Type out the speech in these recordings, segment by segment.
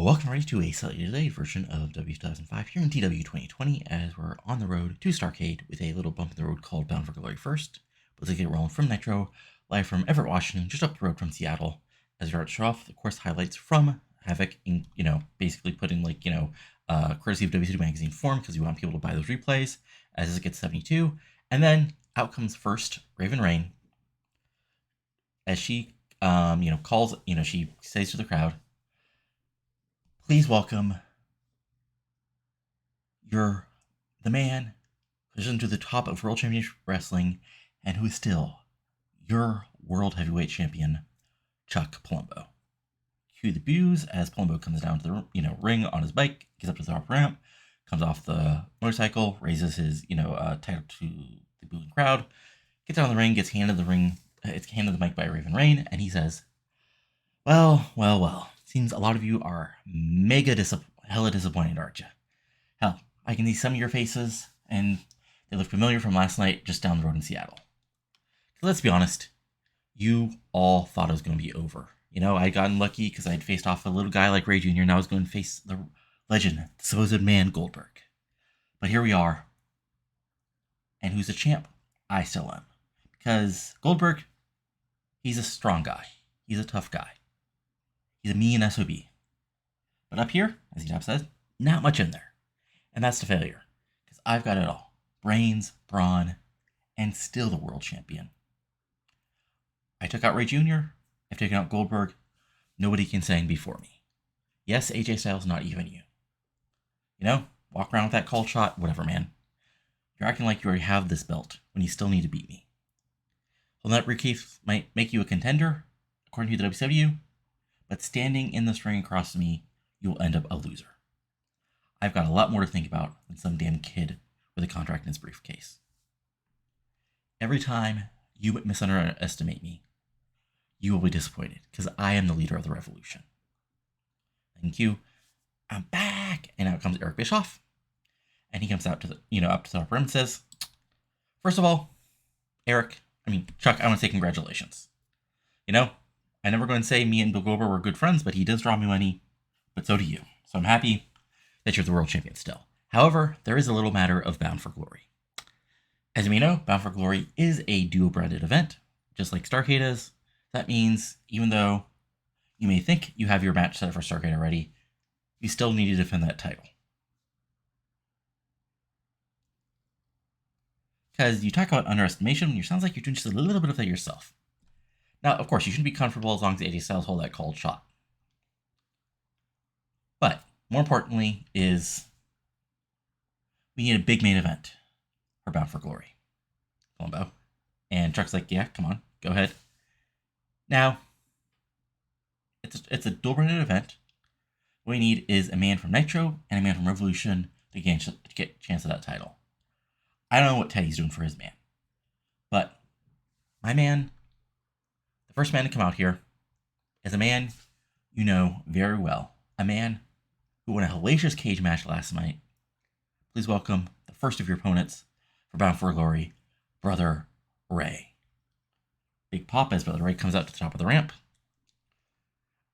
Welcome everybody to a slightly delayed version of W 2005 here in TEW 2020 as we're on the road to Starrcade with a little bump in the road called Bound for Glory first. But let's get rolling from Nitro, live from Everett, Washington, just up the road from Seattle. As we start to show off, of course, highlights from Havoc, in, basically putting courtesy of WCW Magazine form because we want people to buy those replays as it gets 72. And then out comes first Raven Rain as she, calls, she says to the crowd, "Please welcome the man who's risen to the top of World Championship Wrestling and who is still your World Heavyweight Champion, Chuck Palumbo." Cue the boos as Palumbo comes down to the ring on his bike, gets up to the top ramp, comes off the motorcycle, raises his title to the booing crowd, gets down the ring, gets handed the mic by Raven Rain, and he says, Well. Seems a lot of you are hella disappointed, aren't you? Hell, I can see some of your faces, and they look familiar from last night just down the road in Seattle. So let's be honest, you all thought it was going to be over. I'd gotten lucky because I'd faced off a little guy like Ray Jr., and I was going to face the legend, the supposed man, Goldberg. But here we are. And who's the champ? I still am. Because Goldberg, he's a strong guy. He's a tough guy. He's a mean SOB. But up here, as Eddy says, not much in there. And that's the failure. Because I've got it all. Brains, brawn, and still the world champion. I took out Ray Jr. I've taken out Goldberg. Nobody can stand before me. Yes, AJ Styles, not even you. Walk around with that call shot, whatever, man. You're acting like you already have this belt when you still need to beat me. Well, that briefcase might make you a contender, according to the WCW. But standing in this ring across from me, you will end up a loser. I've got a lot more to think about than some damn kid with a contract in his briefcase. Every time you misunderestimate me, you will be disappointed, because I am the leader of the revolution. Thank you. I'm back! And out comes Eric Bischoff. And he comes out to the, up to the upper rim and says, "First of all, Chuck, I want to say congratulations. I never going to say me and Bill Goldberg were good friends, but he does draw me money, but so do you. So I'm happy that you're the world champion still. However, there is a little matter of Bound for Glory. As you may know, Bound for Glory is a duo-branded event, just like Starrcade is. That means, even though you may think you have your match set for Starrcade already, you still need to defend that title. Because you talk about underestimation, it sounds like you're doing just a little bit of that yourself. Now, of course, you shouldn't be comfortable as long as AJ Styles hold that called shot. But, more importantly, is we need a big main event for Bound for Glory. Palumbo. And Chuck's like, yeah, come on, go ahead. Now, it's a dual-branded event. What we need is a man from Nitro and a man from Revolution to get a chance at that title. I don't know what Teddy's doing for his man. But, my man, the first man to come out here is a man you know very well. A man who won a hellacious cage match last night. Please welcome the first of your opponents for Bound for Glory, Brother Ray. Big pop as Brother Ray comes out to the top of the ramp.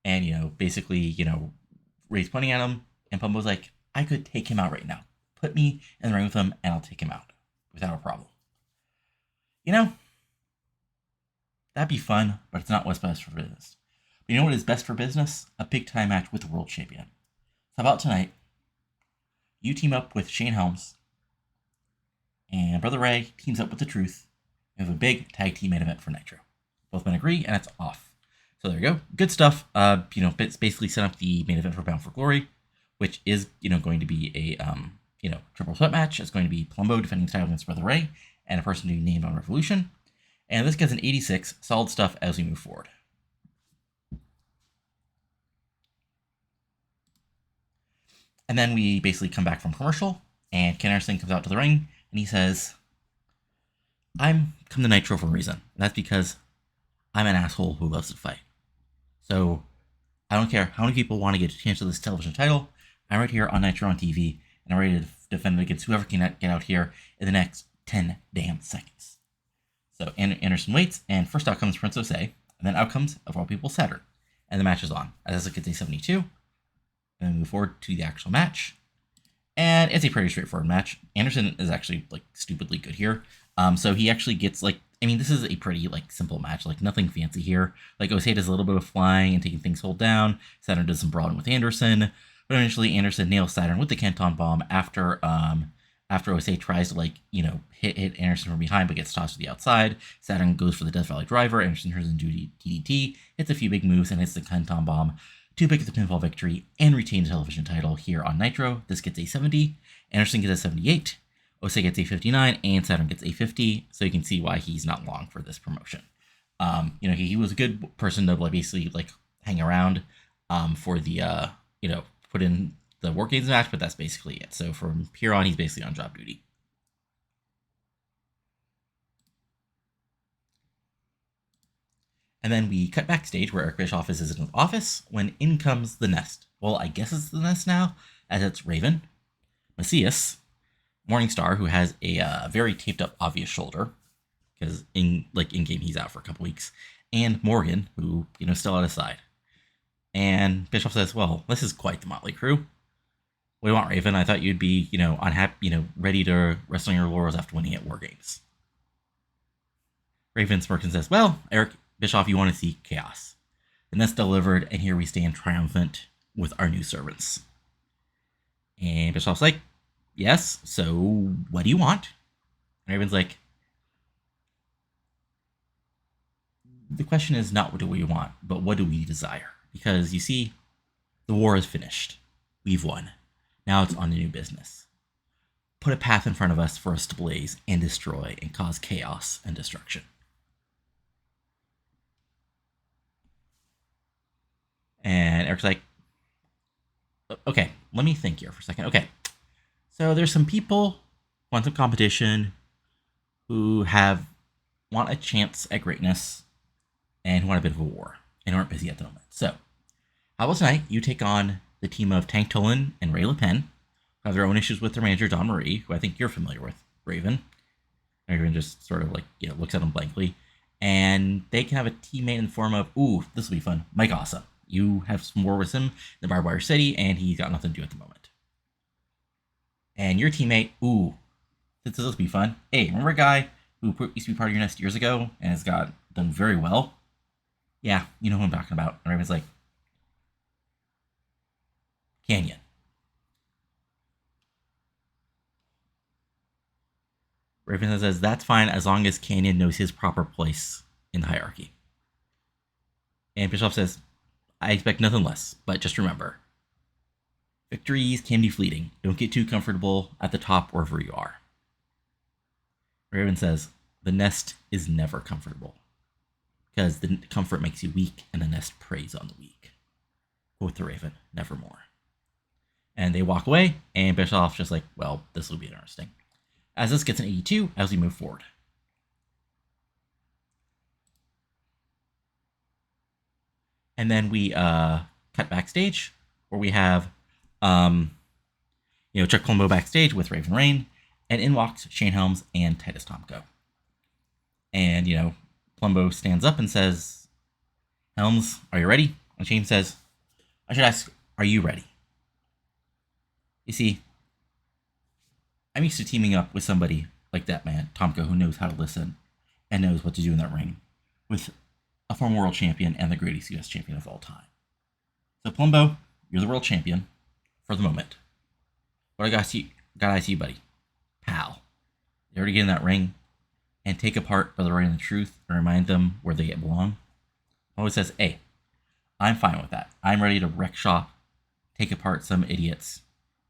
And, Ray's pointing at him, and Palumbo's like, I could take him out right now. Put me in the ring with him, and I'll take him out without a problem. That'd be fun, but it's not what's best for business. But you know what is best for business? A big-time match with the world champion. So how about tonight, you team up with Shane Helms, and Brother Ray teams up with The Truth, and we have a big tag team main event for Nitro. Both men agree, and it's off. So there you go. Good stuff. It's basically set up the main event for Bound for Glory, which is, going to be a, triple threat match. It's going to be Palumbo defending the title against Brother Ray, and a person to be named on Revolution. And this gets an 86. Solid stuff as we move forward. And then we basically come back from commercial, and Ken Anderson comes out to the ring, and he says, I'm come to Nitro for a reason. And that's because I'm an asshole who loves to fight. So I don't care how many people want to get a chance to this television title. I'm right here on Nitro on TV, and I'm ready to defend it against whoever can get out here in the next 10 damn seconds. So Anderson waits, and first out comes Prince Jose, and then out comes, of all people, Saturn. And the match is on. As it gets a 72, And then move forward to the actual match. And it's a pretty straightforward match. Anderson is actually like stupidly good here. So he actually gets like, I mean, this is a pretty like simple match, like nothing fancy here. Like Osei does a little bit of flying and taking things hold down. Saturn does some brawling with Anderson, but eventually Anderson nails Saturn with the Kenton bomb after Osei tries to like, hit Anderson from behind but gets tossed to the outside. Saturn goes for the Death Valley driver. Anderson turns into DDT, hits a few big moves and hits the Kenton bomb to pick up the pinfall victory and retain the television title here on Nitro. This gets a 70, Anderson gets a 78, Osei gets a 59, and Saturn gets a 50, so you can see why he's not long for this promotion. He was a good person to like basically like hang around for the put in the War Games match, but that's basically it. So from here on, he's basically on job duty. And then we cut backstage where Eric Bischoff is in his office when in comes the Nest. Well, I guess it's the Nest now, as it's Raven, Macias, Morningstar, who has a very taped up obvious shoulder, because in game he's out for a couple weeks, and Morgan, who still at his side. And Bischoff says, "Well, this is quite the motley crew. What do you want, Raven? I thought you'd be unhappy, ready to rest on your laurels after winning at War Games." Raven smirks and says, "Well, Eric Bischoff, you want to see chaos. And that's delivered, and here we stand triumphant with our new servants." And Bischoff's like, "Yes, so what do you want?" And Raven's like, "The question is not what do we want, but what do we desire? Because, you see, the war is finished. We've won. Now it's on to new business. Put a path in front of us for us to blaze and destroy and cause chaos and destruction." And Eric's like, "Okay, let me think here for a second. Okay, so there's some people who want some competition, who want a chance at greatness, and who want a bit of a war, and aren't busy at the moment. So, how about tonight you take on the team of Tank Toland and Ray Leppan, who have their own issues with their manager, Don Marie, who I think you're familiar with, Raven." And Raven just sort of like, looks at him blankly. And they can have a teammate in the form of, this will be fun, Mike Awesome. You have some war with him in the Barbed Wire City, and he's got nothing to do at the moment. And your teammate, this will be fun. Hey, remember a guy who used to be part of your Nest years ago and has done very well? Yeah, you know who I'm talking about. And Raven's like, Canyon. Raven says, "That's fine as long as Canyon knows his proper place in the hierarchy." And Bischoff says, "I expect nothing less, but just remember, victories can be fleeting. Don't get too comfortable at the top wherever you are." Raven says, "The Nest is never comfortable, because the comfort makes you weak, and the Nest preys on the weak." Quote the Raven, nevermore. And they walk away, and Bischoff's just like, "Well, this will be interesting." As this gets an 82 as we move forward. And then we cut backstage, where we have, Chuck Palumbo backstage with Raven Rain, and in walks Shane Helms and Titus Tomko. And, Palumbo stands up and says, "Helms, are you ready?" And Shane says, "I should ask, are you ready?" You see, I'm used to teaming up with somebody like that man, Tomko, who knows how to listen and knows what to do in that ring, with a former world champion and the greatest US champion of all time. So, Palumbo, you're the world champion for the moment. What I got to ask you, buddy, pal, you ready to get in that ring and take apart Brother Right and the Truth and remind them where they belong? Always says, "Hey, I'm fine with that. I'm ready to wreck shop, take apart some idiots,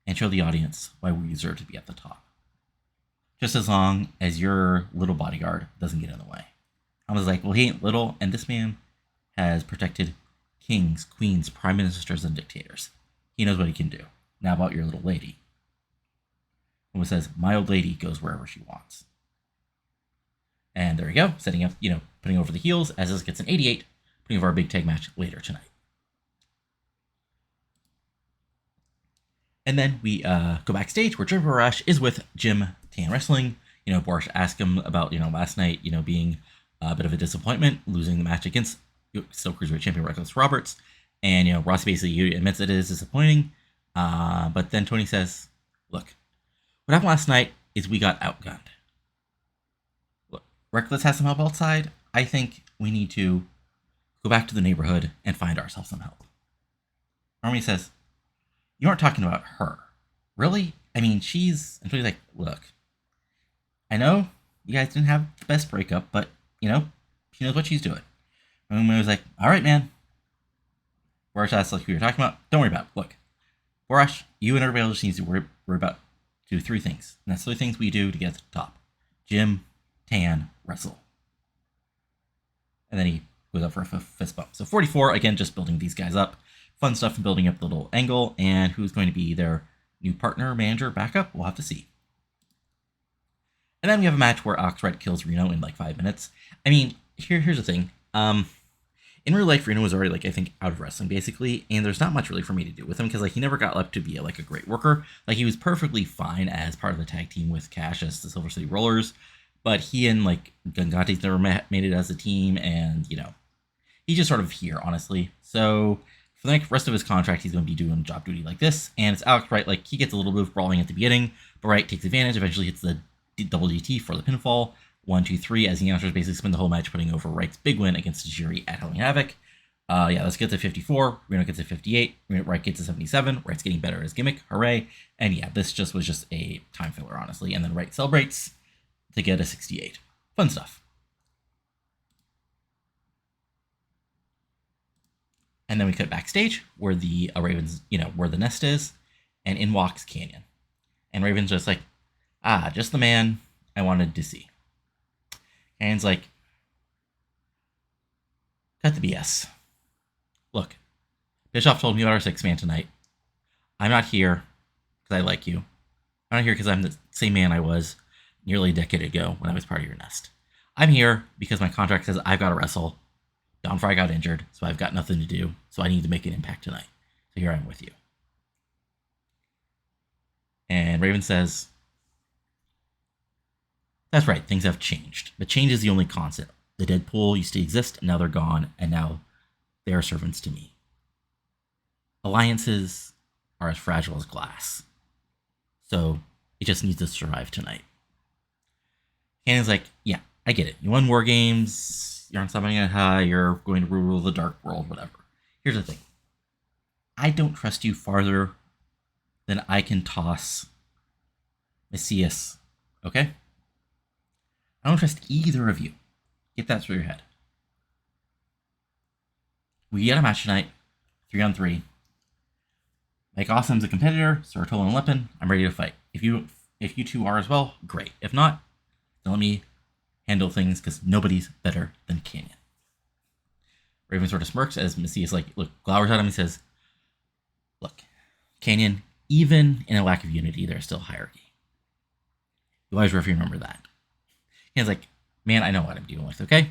and show the audience why we deserve to be at the top. Just as long as your little bodyguard doesn't get in the way." I was like, well, he ain't little, and this man has protected kings, queens, prime ministers, and dictators. He knows what he can do. Now about your little lady. Who says, "My old lady goes wherever she wants." And there we go, setting up, putting over the heels, as this gets an 88, putting over our big tag match later tonight. And then we go backstage where Jim Barash is with Jim Tan Wrestling. Barash asked him about, last night, being a bit of a disappointment, losing the match against still Cruiserweight Champion Reckless Roberts. And, Rossi basically admits it is disappointing. But then Tony says, look, what happened last night is we got outgunned. Look, Reckless has some help outside. I think we need to go back to the neighborhood and find ourselves some help. Army says, you aren't talking about her. Really? I mean, she's... And Tony's like, look, I know you guys didn't have the best breakup, but, she knows what she's doing. And was like, all right, man. Borash asks, like, who you're talking about? Don't worry about it. Look, Borash, you and everybody else needs to worry about do 3 things. And that's 3 things we do to get to the top. Gym, tan, wrestle. And then he goes up for a fist bump. So 44, again, just building these guys up. Fun stuff in building up the little angle. And who's going to be their new partner, manager, backup? We'll have to see. And then we have a match where Oxrite kills Reno in like 5 minutes. I mean, here's the thing. In real life, Reno was already, like, I think, out of wrestling, basically, and there's not much really for me to do with him, because, like, he never got up to be, like, a great worker. Like, he was perfectly fine as part of the tag team with Cash as the Silver City Rollers, but he and, like, Gangate's never made it as a team, and, he's just sort of here, honestly. So, for the rest of his contract, he's going to be doing job duty like this, and it's Alex Wright, like, he gets a little bit of brawling at the beginning, but Wright takes advantage, eventually hits the double DT for the pinfall, 1, 2, 3, as the announcers basically spend the whole match putting over Wright's big win against Tajiri at Hallloween Havoc. Let's get to 54. Reno gets to 58. Wright gets to 77. Wright's getting better at his gimmick. Hooray. And yeah, this was just a time filler, honestly. And then Wright celebrates to get a 68. Fun stuff. And then we cut backstage where the Ravens, where the nest is. And in walks Canyon. And Raven's just like, just the man I wanted to see. Canyon's like, cut the BS. Look, Bischoff told me about our 6-man tonight. I'm not here because I like you. I'm not here because I'm the same man I was nearly a decade ago when I was part of your nest. I'm here because my contract says I've got to wrestle. Don Fry got injured, so I've got nothing to do, so I need to make an impact tonight. So here I am with you. And Raven says, that's right, things have changed. But change is the only constant. The Deadpool used to exist, and now they're gone, and now they are servants to me. Alliances are as fragile as glass. So it just needs to survive tonight. Cannon's like, yeah, I get it. You won War Games, you're on something high, you're going to rule the dark world, whatever. Here's the thing. I don't trust you farther than I can toss Messias, okay? I don't trust either of you. Get that through your head. We get a match tonight, 3-on-3. Mike Awesome's a competitor, so are Toland and Leppan. I'm ready to fight. If you two are as well, great. If not, then let me handle things because nobody's better than Canyon. Raven sort of smirks as Messias glowers at him and says, look, Canyon, even in a lack of unity, there's still hierarchy. You always remember that. Canyon's like, man, I know what I'm dealing with, okay?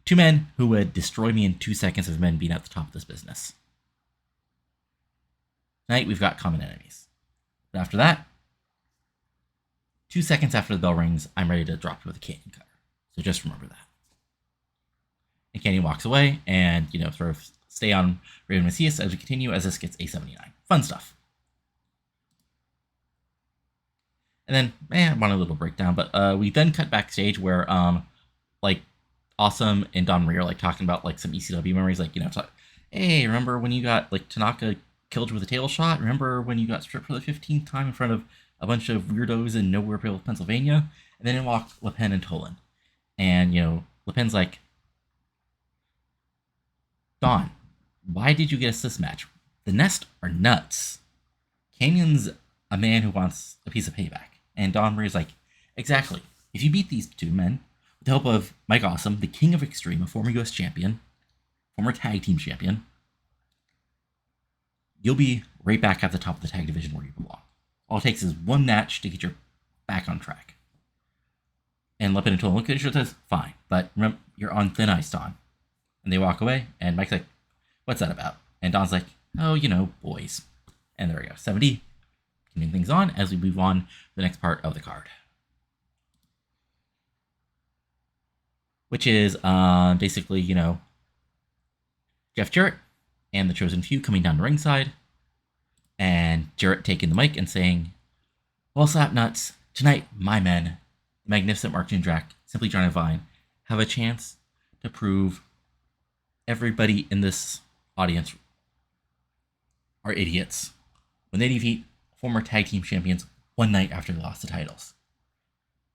2 men who would destroy me in 2 seconds of men being at the top of this business. Tonight, we've got common enemies. But after that, 2 seconds after the bell rings, I'm ready to drop you with a Canyon cutter. So just remember that. And Canyon walks away and, sort of stay on Raven Messias as we continue as this gets a 79. Fun stuff. And then, I want a little breakdown, but we then cut backstage where, Awesome and Don Marie are, talking about, some ECW memories, hey, remember when you got, Tanaka killed you with a tail shot? Remember when you got stripped for the 15th time in front of a bunch of weirdos in Nowhere, Pennsylvania? And then in walk Leppan and Toland. And, Leppan's like, Don, why did you get us this match? The Nest are nuts. Canyon's a man who wants a piece of payback. And Don Marie's like, exactly. If you beat these 2 men, with the help of Mike Awesome, the King of Extreme, a former US champion, former tag team champion, you'll be right back at the top of the tag division where you belong. All it takes is 1 match to get your back on track. And Leppan and Toland look at each other and says, fine, but remember, you're on thin ice, Don. And they walk away, and Mike's like, what's that about? And Don's like, oh, boys. And there we go, 70. Continuing things on as we move on to the next part of the card. Which is basically, Jeff Jarrett and the Chosen Few coming down to ringside, and Jarrett taking the mic and saying, "Well, slap nuts, tonight my men, the magnificent Mark Jindrak, Simply Johnny Vine, have a chance to prove everybody in this audience are idiots when they defeat former tag team champions one night after they lost the titles.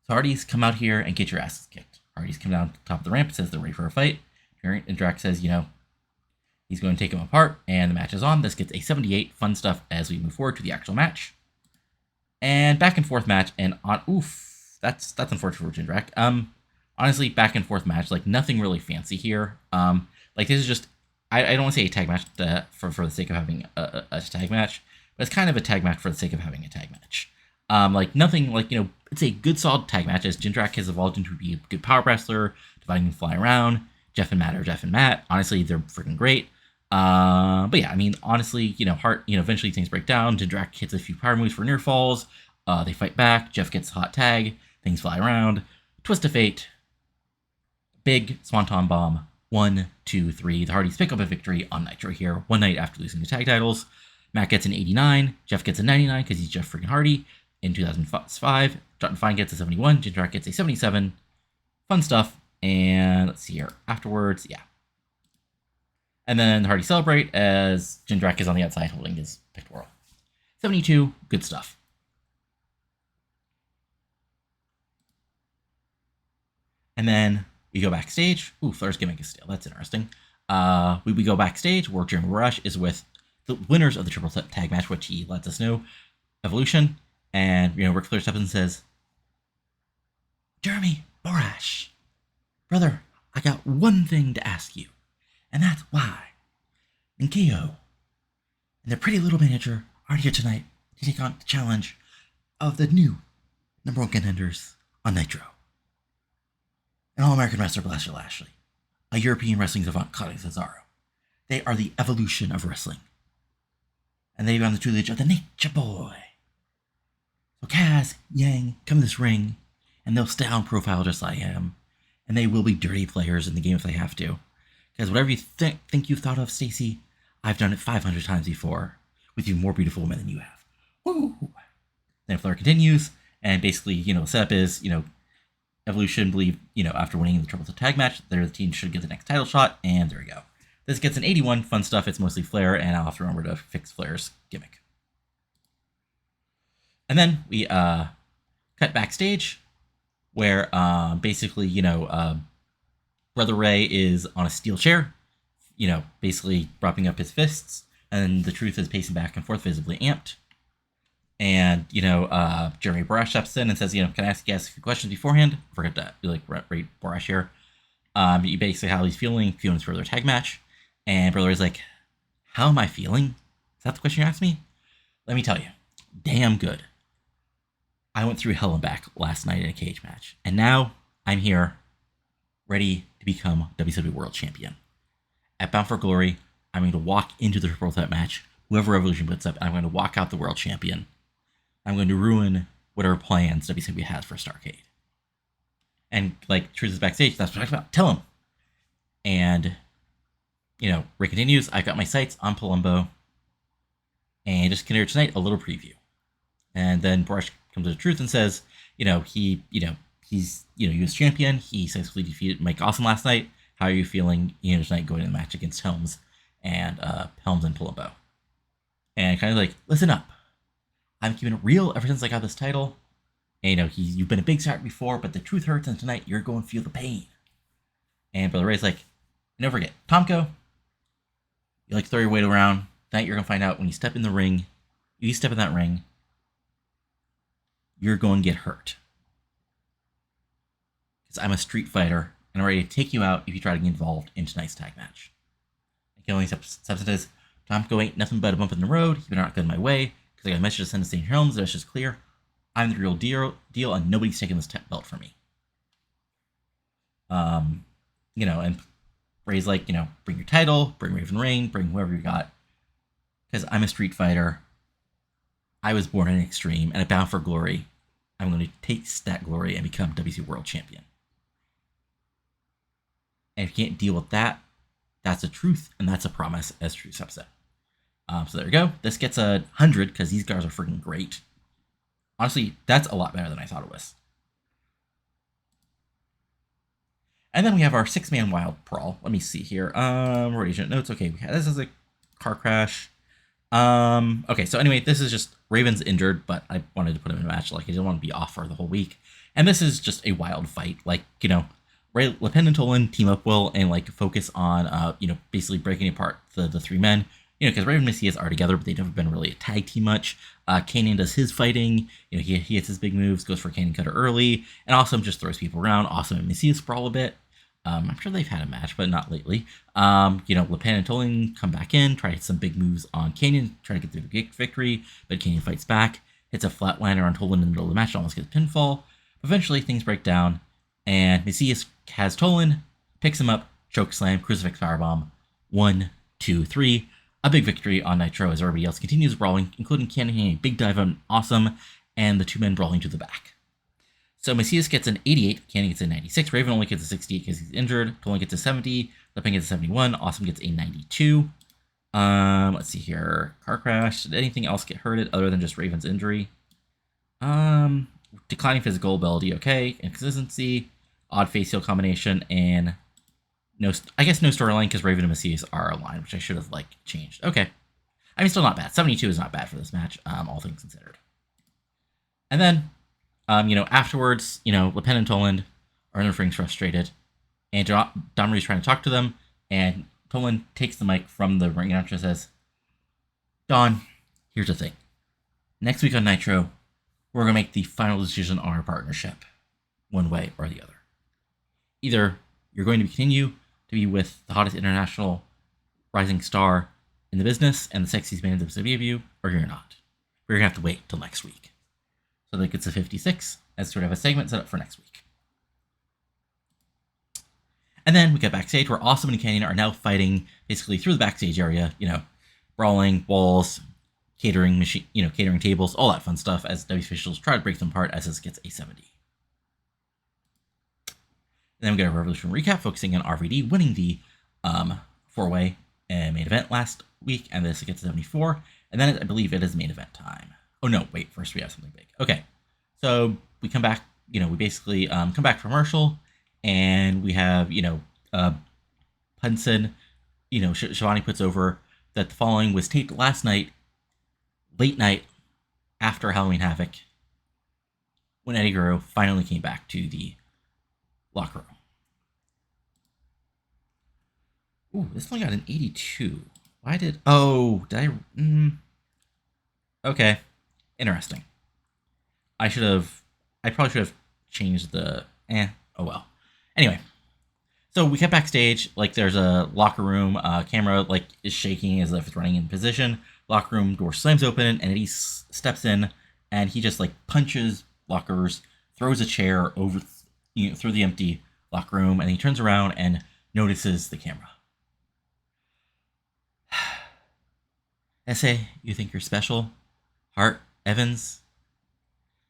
So Hardy's come out here and get your asses kicked." Hardy's come down to the top of the ramp, says they're ready for a fight. And Drax says, he's going to take him apart, and the match is on. This gets a 78. Fun stuff as we move forward to the actual match. And back and forth match, and that's unfortunate for Jindrak. Honestly, back and forth match, like nothing really fancy here. Like this is just, I don't want to say a tag match for the sake of having a tag match, but it's kind of a tag match for the sake of having a tag match. Like nothing, like, it's a good solid tag match as Jindrak has evolved into be a good power wrestler, dividing and flying around. Jeff and Matt are Jeff and Matt. Honestly, they're freaking great. But yeah, I mean, honestly, Hart, eventually things break down. Jindrak hits a few power moves for near falls. They fight back. Jeff gets a hot tag. Things fly around. Twist of fate. Big Swanton Bomb. 1, 2, 3. The Hardys pick up a victory on Nitro here, one night after losing the tag titles. Matt gets an 89. Jeff gets a 99 because he's Jeff freaking Hardy. In 2005, Jonathan Fine gets a 71. Jindrak gets a 77. Fun stuff. And let's see here. Afterwards, yeah. And then the Hardys celebrate as Jindrak is on the outside holding his pictorial. 72. Good stuff. And then we go backstage. Ooh, Flair's gimmick is stale. That's interesting. We go backstage where Jeremy Rush is with the winners of the triple tag match, which he lets us know, Evolution. And, Ric Flair steps in and says, "Jeremy Borash, brother, I got one thing to ask you, and that's why Ninkyo and their pretty little manager are here tonight to take on the challenge of the new #1 contenders on Nitro. An All-American wrestler, Blaster Lashley, a European wrestling savant, Claudio Cesaro. They are the evolution of wrestling. And they've on the tutelage of the Nature Boy. So Kaz, Yang, come to this ring, and they'll stay on profile just like I am. And they will be dirty players in the game if they have to. Because whatever you think you've thought of, Stacy, I've done it 500 times before, with even more beautiful women than you have. Woo! Then Flair continues, and basically, the setup is, Evolution believe, after winning the triple tag match, the team should get the next title shot, and there we go. This gets an 81. Fun stuff. It's mostly Flair, and I'll have to remember to fix Flair's gimmick. And then we cut backstage, where basically, Brother Ray is on a steel chair, basically propping up his fists, and the Truth is pacing back and forth, visibly amped. And, Jeremy Borash steps in and says, can I ask you guys a few questions beforehand? I forgot to, rate Borash here. Basically how he's feeling for their tag match. And Brother Ray's like, how am I feeling? Is that the question you asked me? Let me tell you, damn good. I went through hell and back last night in a cage match. And now I'm here, ready to become WCW World Champion. At Bound for Glory, I'm going to walk into the triple threat match. Whoever Evolution puts up, I'm going to walk out the World Champion. I'm going to ruin whatever plans WCW has for Starrcade. And, Truth is backstage, that's what I'm talking about. Tell him. And, Rick continues, I've got my sights on Palumbo. And just consider tonight a little preview. And then Borash comes to the Truth and says, he was champion. He successfully defeated Mike Awesome last night. How are you feeling, tonight going in the match against Helms and Palumbo? And kind of listen up. I'm keeping it real ever since I got this title. And, you've been a big star before, but the truth hurts, and tonight you're going to feel the pain. And Brother Ray's like, don't forget, Tomko, you throw your weight around. Tonight you're going to find out when you step in the ring, you step in that ring, you're going to get hurt. Because I'm a street fighter, and I'm ready to take you out if you try to get involved in tonight's tag match. And Kelly steps in and says, Tomko ain't nothing but a bump in the road. He better not get in my way, because I got a message to send to St. Helms. The message is clear. I'm the real deal, and nobody's taking this belt from me. And Ray's like, bring your title, bring Raven Reign, bring whoever you got. Because I'm a street fighter. I was born in Extreme, and at Bound for Glory, I'm going to taste that glory and become WC World Champion. And if you can't deal with that That's a truth, and that's a promise, as Truth said. So there we go. This gets 100 because these guys are freaking great. Honestly, that's a lot better than I thought it was. And then we have our 6-man wild brawl. Let me see here. Road agent notes. Okay, this is a car crash. Okay, so anyway, this is just Raven's injured, but I wanted to put him in a match. Like, I didn't want to be off for the whole week. And this is just a wild fight. Like, you know, Leppan and Toland team up well and like focus on, you know, basically breaking apart the 3 men. You know, because Raven and Messias are together, but they've never been really a tag team much. Keenan does his fighting. You know, he hits his big moves, goes for a Keenan cutter early, and Awesome just throws people around. Awesome and Messias brawl a bit. I'm sure they've had a match, but not lately. You know, Leppan and Toland come back in, try to hit some big moves on Keenan, try to get through the victory, but Keenan fights back, hits a flatliner on Toland in the middle of the match, almost gets a pinfall. Eventually, things break down, and Messias has Toland, picks him up, choke slam, crucifix firebomb, 1, 2, 3. A big victory on Nitro as everybody else continues brawling, including Keenan hitting a big dive on Awesome, and the 2 men brawling to the back. So Messias gets an 88, Keenan gets a 96, Raven only gets a 68 because he's injured, Toland gets a 70, Leppan gets a 71, Awesome gets a 92. Let's see here, car crash, did anything else get hurted other than just Raven's injury? Declining physical ability, okay, inconsistency, odd face heel combination, and no, I guess no storyline because Raven and Messias are aligned, which I should have like changed. Okay, I mean, still not bad. 72 is not bad for this match, all things considered. And then, you know, afterwards, you know, Leppan and Toland are in the ring frustrated, and Don Marie's trying to talk to them, and Toland takes the mic from the ring announcer and says, Don, here's the thing. Next week on Nitro, we're going to make the final decision on our partnership, one way or the other. Either you're going to continue to be with the hottest international rising star in the business and the sexiest man in the WCW, or you're not. We're going to have to wait till next week. So that gets a 56 as sort of a segment set up for next week. And then we get backstage where Awesome and Keenan are now fighting basically through the backstage area, you know, brawling, walls, catering machine, you know, catering tables, all that fun stuff as W officials try to break them apart as this gets a 70. And then we get a Revolution recap focusing on RVD winning the 4-way main event last week, and this gets a 74. And then I believe it is main event time. Oh no, wait, first we have something big. Okay, so we come back, you know, we basically come back from commercial, and we have, you know, Punson, you know, Shivani puts over that the following was taped last night, late night, after Hallloween Havoc, when Eddy Guerrero finally came back to the locker room. Ooh, this only got an 82. Why did... Oh, did I... Okay. Interesting. I probably should have changed the... Oh well. Anyway. So we get backstage, like there's a locker room, camera like is shaking as if it's running in position. Locker room door slams open, and Eddy steps in, and he just like punches lockers, throws a chair over, you know, through the empty locker room, and he turns around and notices the camera. Essay, you think you're special? Hart, Evans,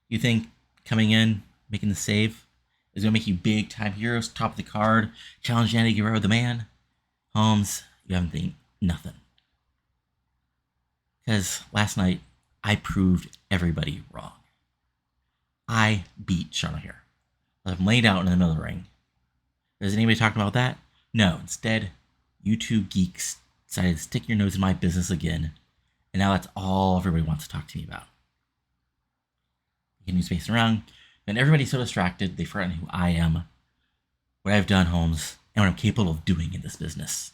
you think coming in, making the save, is going to make you big time heroes, top of the card, challenge Eddy Guerrero the man? Holmes, you haven't think nothing. Because last night, I proved everybody wrong. I beat Sean here. I'm laid out in the middle of the ring. Is anybody talking about that? No, instead, you two geeks decided to stick your nose in my business again, and now that's all everybody wants to talk to me about. Getting spacing around, and everybody's so distracted, they've forgotten who I am, what I've done, Holmes, and what I'm capable of doing in this business.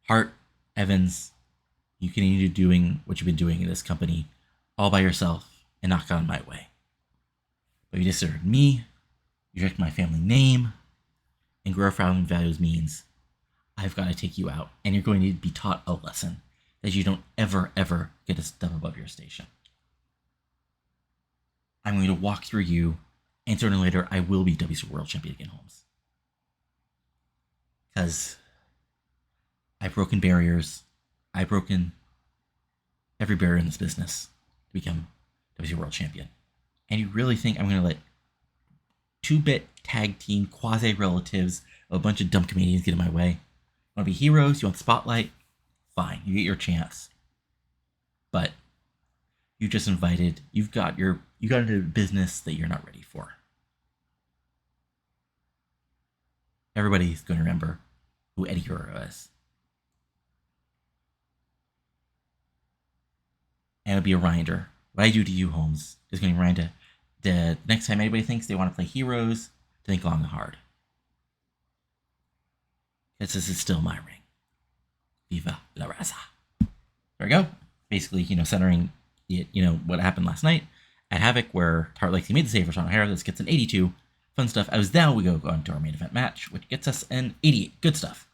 Hart, Evans, you continue doing what you've been doing in this company all by yourself and not gotten my way. But you dishonored me, you reject my family name, and grow family values means I've got to take you out, and you're going to be taught a lesson that you don't ever, ever get a step above your station. I'm going to walk through you, and sooner or later, I will be WCW World Champion again, Holmes. Because I've broken barriers. I've broken every barrier in this business to become WCW World Champion. And you really think I'm going to let 2-bit tag team quasi-relatives A bunch of dumb comedians get in my way. You want to be heroes? You want the spotlight? Fine, you get your chance. But you just invited. You got into business that you're not ready for. Everybody's going to remember who Eddy Guerrero is. And it'll be a reminder. What I do to you, Holmes, is going to remind you the next time anybody thinks they want to play heroes, to think long and hard. Because this is still my ring. Viva la raza. There we go. Basically, centering what happened last night at Havoc, where Hart Legacy made the save for Sean O'Hara. This gets an 82. Fun stuff. As now we go on to our main event match, which gets us an 88. Good stuff.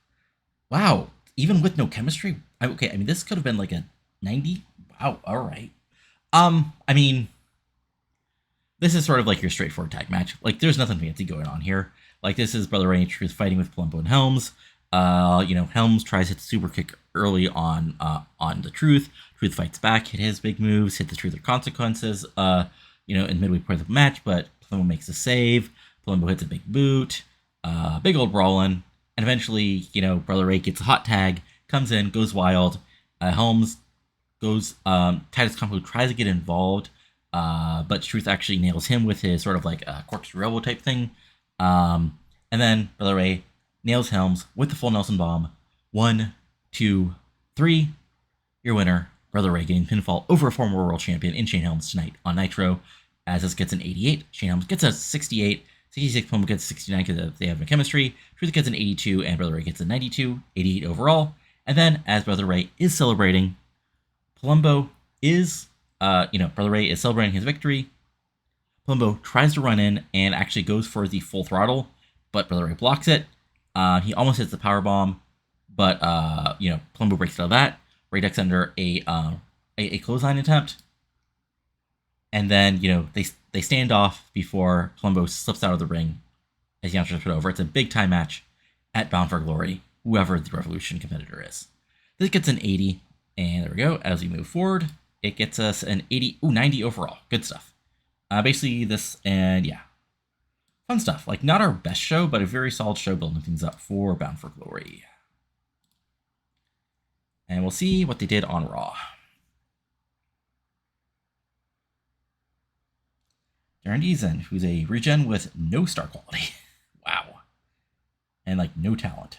Wow. Even with no chemistry? Okay, this could have been like a 90. Wow, all right. This is sort of like your straightforward tag match. Like, there's nothing fancy going on here. Like, this is Brother Ray and Truth fighting with Palumbo and Helms. Helms tries to hit the super kick early on the Truth. Truth fights back, hit his big moves, hit the Truth with consequences, in midway part of the match, but Palumbo makes a save. Palumbo hits a big boot, big old brawling, and eventually, Brother Ray gets a hot tag, comes in, goes wild. Helms goes, Titus Combo tries to get involved, but Truth actually nails him with his sort of like a corkscrew elbow type thing. And then Brother Ray nails Helms with the full Nelson bomb. 1, 2, 3. Your winner, Brother Ray, getting pinfall over a former world champion in Shane Helms tonight on Nitro. As this gets an 88, Shane Helms gets a 68. 66, Palumbo gets a 69 because they have no chemistry. Truth gets an 82, and Brother Ray gets a 92. 88 overall. And then, as Brother Ray is celebrating, Palumbo is, Brother Ray is celebrating his victory. Palumbo tries to run in and actually goes for the full throttle, but Brother Ray blocks it. He almost hits the power bomb, but Palumbo breaks out of that. Ray ducks under a clothesline attempt, and then they stand off before Palumbo slips out of the ring as the announcers put over. It's a big time match at Bound for Glory, whoever the Revolution competitor is. This gets an 80, and there we go. As we move forward, it gets us an 90 overall. Good stuff. Basically this, and yeah. Fun stuff. Like, not our best show, but a very solid show building things up for Bound for Glory. And we'll see what they did on Raw. Darren Deason, who's a regen with no star quality. Wow. And, like, no talent.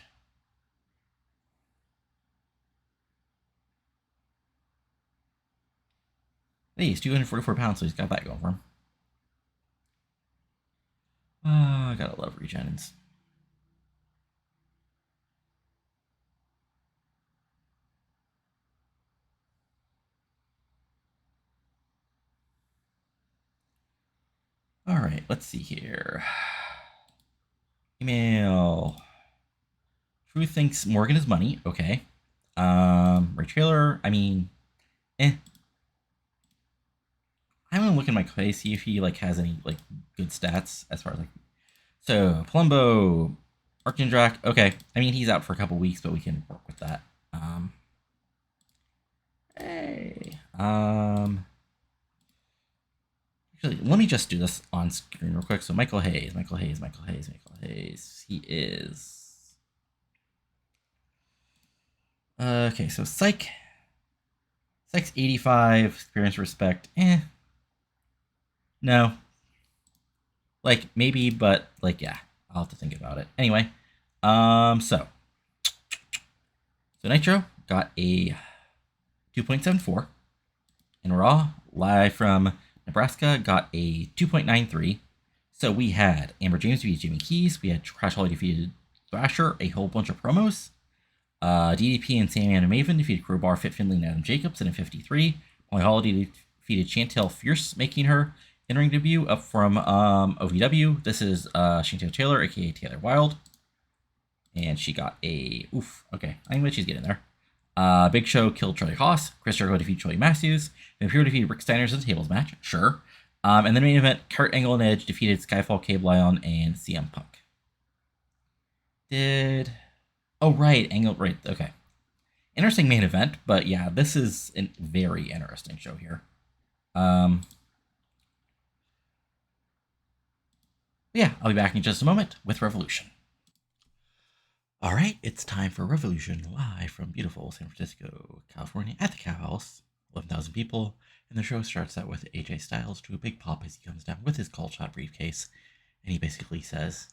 Hey, he's 244 pounds, so he's got that going for him. I gotta love regens. All right, let's see here. Email. Truth thinks Morgan is money. Okay. Ray Taylor. I'm gonna look in my clay, see if he has any good stats as far as So Palumbo, Archandrak. Okay, he's out for a couple weeks, but we can work with that. Hey. Actually, let me just do this on screen real quick. So Michael Hayes. He is. Okay, so Psych's 85, experience, respect. No. Maybe, but, yeah. I'll have to think about it. Anyway. So Nitro got a 2.74. And Raw, live from Nebraska, got a 2.93. So we had Amber James defeated Jamie Keys. We had Crash Holly defeated Thrasher. A whole bunch of promos. DDP and Sandman and Maven defeated Crowbar, Fit Finley, and Adam Jacobs in a 53. Molly Holiday defeated Chantel Fierce, making her in-ring debut up from OVW. This is Chantel Taylor, aka Taylor Wilde. And she got a... Oof. Okay. I'm glad she's getting there. Big Show killed Charlie Haas. Chris Jericho defeated Joey Matthews. Vampiro defeated Rick Steiner's in a tables match. Sure. And the main event, Kurt Angle and Edge defeated Skyfall, Cable Lion, and CM Punk. Oh, right. Angle... Right. Okay. Interesting main event, but yeah, this is a very interesting show here. Yeah, I'll be back in just a moment with Revolution. All right, it's time for Revolution, live from beautiful San Francisco, California, at the Cow House. 11,000 people, and the show starts out with AJ Styles to a big pop as he comes down with his call shot briefcase, and he basically says,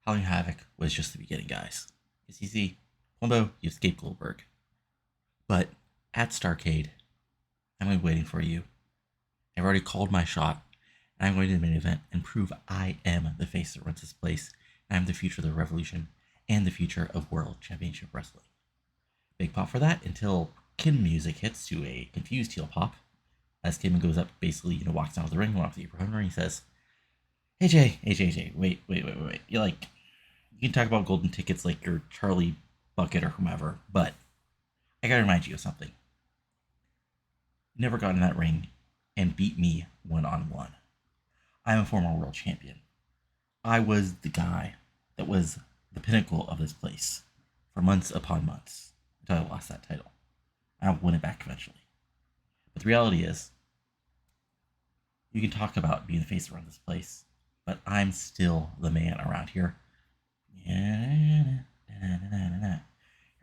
Hallloween Havoc was just the beginning, guys. It's easy. Palumbo, you escaped Goldberg. But at Starrcade, I'm going to be waiting for you. I've already called my shot, and I'm going to the main event and prove I am the face that runs this place. I'm the future of the Revolution and the future of World Championship Wrestling. Big pop for that until Kidman music hits to a confused heel pop. As Kidman goes up, basically, walks out of the ring, walks to the apron, and he says, AJ, wait. You can talk about golden tickets like you're Charlie Bucket or whomever, but I gotta remind you of something. You never got in that ring and beat me one-on-one. I'm a former world champion. I was the guy that was the pinnacle of this place for months upon months until I lost that title. I'll win it back eventually. But the reality is, you can talk about being the face around this place, but I'm still the man around here. Here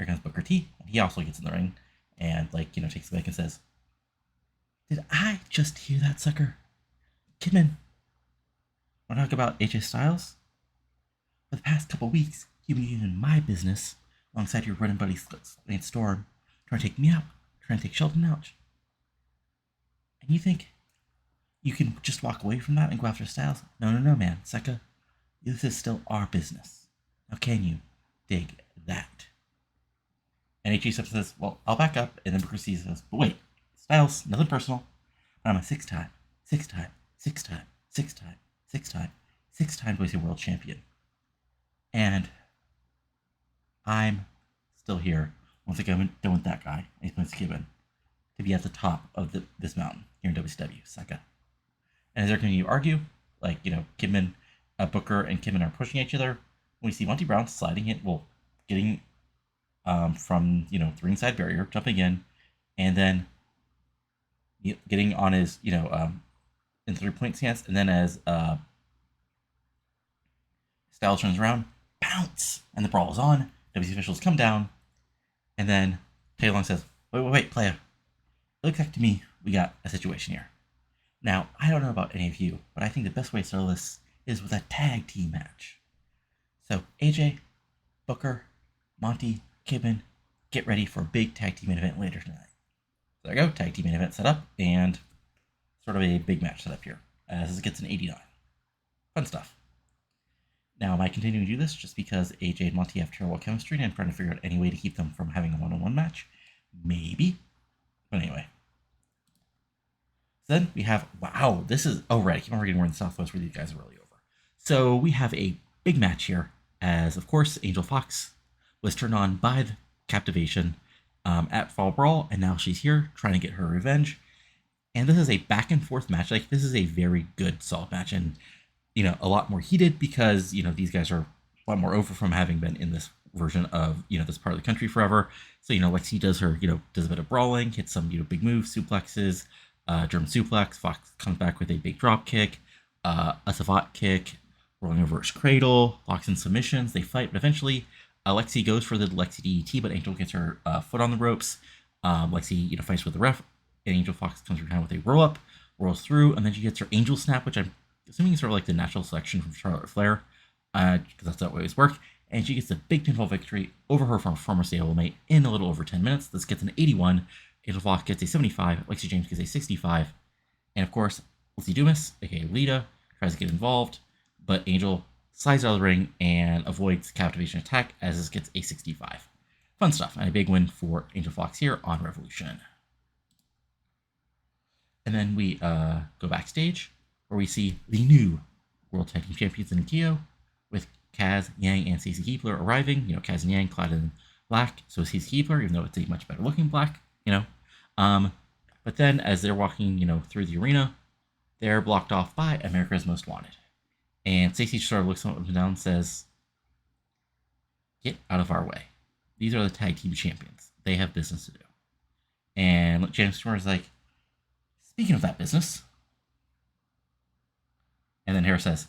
comes Booker T, and he also gets in the ring and, takes the mic and says, Did I just hear that, sucker? Kidman, want to talk about AJ Styles? For the past couple weeks, you've been in my business alongside your running buddy Lance Storm, trying to take me out, trying to take Shelton out. And you think you can just walk away from that and go after Styles? No, man, sucker. This is still our business. Now can you dig that? And AJ says, well, I'll back up, and then Booker C says, but wait, Styles, nothing personal. I'm a six-time WCW World Champion. And I'm still here, once again, done with that guy, and he's points to Kidman, to be at the top of this mountain here in WCW, sucker. And as they're continuing to argue, Kidman, Booker, and Kidman are pushing each other. We see Monty Brown sliding it, getting from the ringside barrier, jumping in, and then getting on his in 3-point stance, and then as Styles turns around, bounce, and the brawl is on. WC officials come down, and then Toland says, "Wait, player. It looks like to me we got a situation here." Now, I don't know about any of you, but I think the best way to settle this is with a tag team match. So, AJ, Booker, Monty, Kidman, get ready for a big tag team event later tonight. So there you go, tag team event set up, and sort of a big match set up here, as it gets an 89. Fun stuff. Now, am I continuing to do this just because AJ and Monty have terrible chemistry and I'm trying to figure out any way to keep them from having a one-on-one match? Maybe. But anyway. So then we have, wow, this is, right, I keep on reading we're in the Southwest where these guys are really over. So we have a big match here, as, of course, Angel Foxx was turned on by the Captivation at Fall Brawl, and now she's here trying to get her revenge. And this is a back and forth match. This is a very good, solid match, and, a lot more heated because, these guys are a lot more over from having been in this version of, this part of the country forever. So, Lexi does her, does a bit of brawling, hits some, big moves, suplexes, German suplex. Fox comes back with a big drop kick, a savate kick, rolling reverse cradle, locks in submissions. They fight, but eventually Lexi goes for the Lexi DDT, but Angel gets her foot on the ropes. Lexi, fights with the ref, and Angel Foxx comes around with a roll up, rolls through, and then she gets her Angel Snap, which I'm assuming is sort of like the natural selection from Charlotte Flair, because that's how it always works. And she gets a big pinfall victory over her former stablemate in a little over 10 minutes. This gets an 81. Angel Foxx gets a 75. Lexi James gets a 65. And of course, Lizzie Dumas, aka Lita, tries to get involved, but Angel slides out of the ring and avoids Captivation attack as this gets a 65. Fun stuff, and a big win for Angel Foxx here on Revolution. And then we go backstage, where we see the new World Tag Team Champions in Ninkyo, with Kaz, Yang, and Stacey Keibler arriving. Kaz and Yang clad in black, so is Stacey Keibler, even though it's a much better looking black, But then, as they're walking, through the arena, they're blocked off by America's Most Wanted. And Stacey sort of looks up and down and says, "Get out of our way. These are the tag team champions. They have business to do." And James Storm is like, "Speaking of that business." And then Harris says,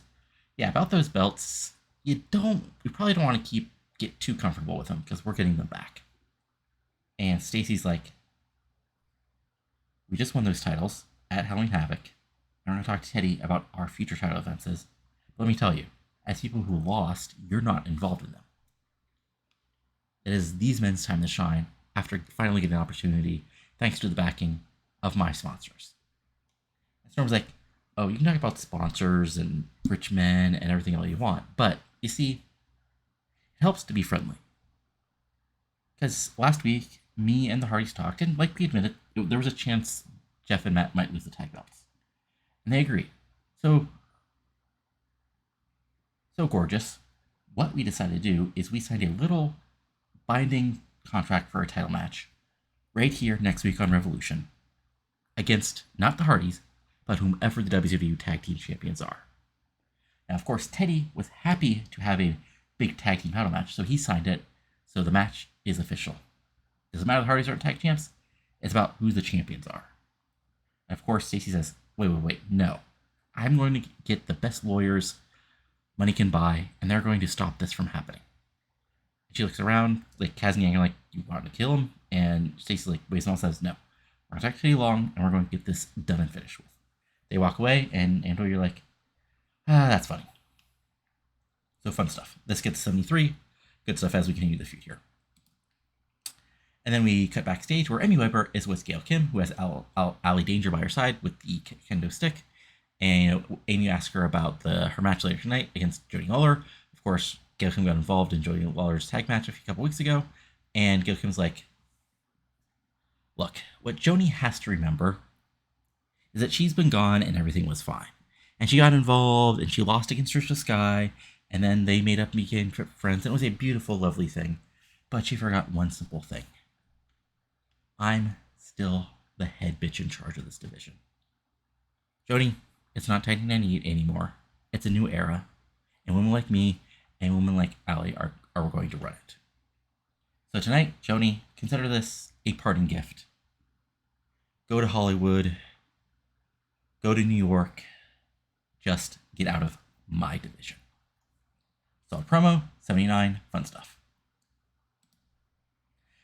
"Yeah, about those belts, we probably don't want to keep get too comfortable with them because we're getting them back. And Stacy's like, we just won those titles at Hallloween Havoc. I'm going to talk to Teddy about our future title offenses. But let me tell you, as people who lost, you're not involved in them. It is these men's time to shine after finally getting an opportunity thanks to the backing of my sponsors. And Storm's like, oh, you can talk about sponsors and rich men and everything all you want, but you see, it helps to be friendly. Because last week, me and the Hardys talked, and like we admitted, there was a chance Jeff and Matt might lose the tag belts. And they agreed. So gorgeous. What we decided to do is we signed a little binding contract for a title match right here next week on Revolution against not the Hardys, but whomever the WCW Tag Team Champions are. Now, of course, Teddy was happy to have a big tag team title match, so he signed it, so the match is official. Doesn't matter if the Hardys aren't tag champs, it's about who the champions are. And of course, Stacey says, wait, no. I'm going to get the best lawyers money can buy, and they're going to stop this from happening. And she looks around, like Kaz and Yang are like, you want to kill him? And Stacey like, wait, someone says, no. We're not talking too long, and we're going to get this done and finished with. They walk away, and Angel, you're like, that's funny. So fun stuff. This gets 73. Good stuff as we continue the feud here. And then we cut backstage where Amy Weber is with Gail Kim, who has Allie Danger by her side with the kendo stick. And Amy asks her about her match later tonight against Joanie Laurer. Of course, Gail Kim got involved in Joanie Laurer's tag match a couple weeks ago. And Gail Kim's like, look, what Joanie has to remember is that she's been gone and everything was fine. And she got involved and she lost against Tricia Skye. And then they made up and became friends. And it was a beautiful, lovely thing. But she forgot one simple thing. I'm still the head bitch in charge of this division. Joanie, it's not 1998 anymore. It's a new era. And women like me and women like Allie are going to run it. So tonight, Joanie, consider this a parting gift. Go to Hollywood. Go to New York. Just get out of my division. Solid promo, 79, fun stuff.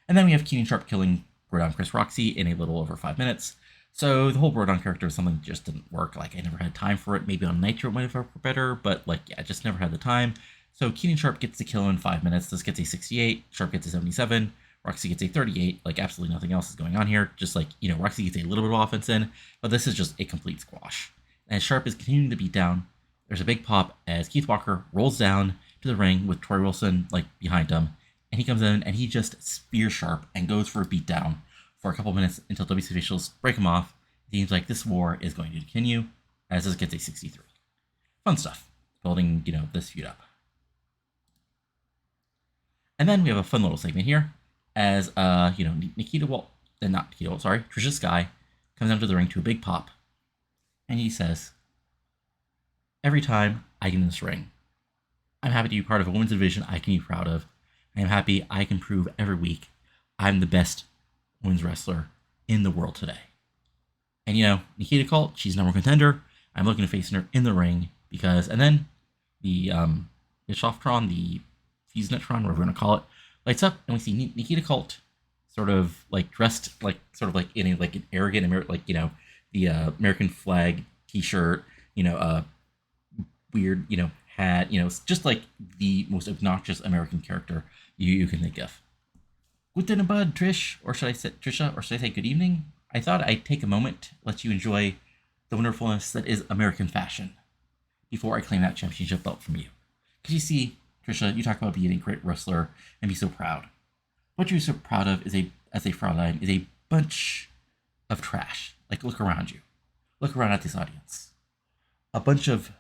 And then we have Keenan Sharpe killing Brodon Chris Roxy in a little over 5 minutes. So the whole Brodon character is something that just didn't work. Like, I never had time for it. Maybe on Nitro it might have worked better, but I just never had the time. So Keenan Sharpe gets the kill in 5 minutes. This gets a 68. Sharpe gets a 77. Roxy gets a 38. Absolutely nothing else is going on here. Just Roxy gets a little bit of offense in, but this is just a complete squash. And Sharpe is continuing to beat down. There's a big pop as Keith Walker rolls down to the ring with Troy Wilson, behind him. And he comes in and he just spears Sharpe and goes for a beatdown for a couple minutes until WC officials break him off. It seems like this war is going to continue as this gets a 63. Fun stuff. Building, this feud up. And then we have a fun little segment here as, Tricia Skye comes down to the ring to a big pop. And he says, every time I get in this ring, I'm happy to be part of a women's division I can be proud of. I am happy I can prove every week I'm the best women's wrestler in the world today. And Nikita Kalt, she's number one contender. I'm looking to face her in the ring because, and then the Bischoff-tron, the Fusenetron, whatever we're going to call it, lights up and we see Nikita Kalt sort of dressed in an arrogant, the American flag t-shirt, weird, hat, just like the most obnoxious American character you can think of. Guten Abend, Trish, or should I say Trisha, or should I say good evening? I thought I'd take a moment, let you enjoy the wonderfulness that is American fashion before I claim that championship belt from you. Because you see, Trisha, you talk about being a great wrestler and be so proud. What you're so proud of as a Fraulein is a bunch of trash. Look around you. Look around at this audience. A bunch of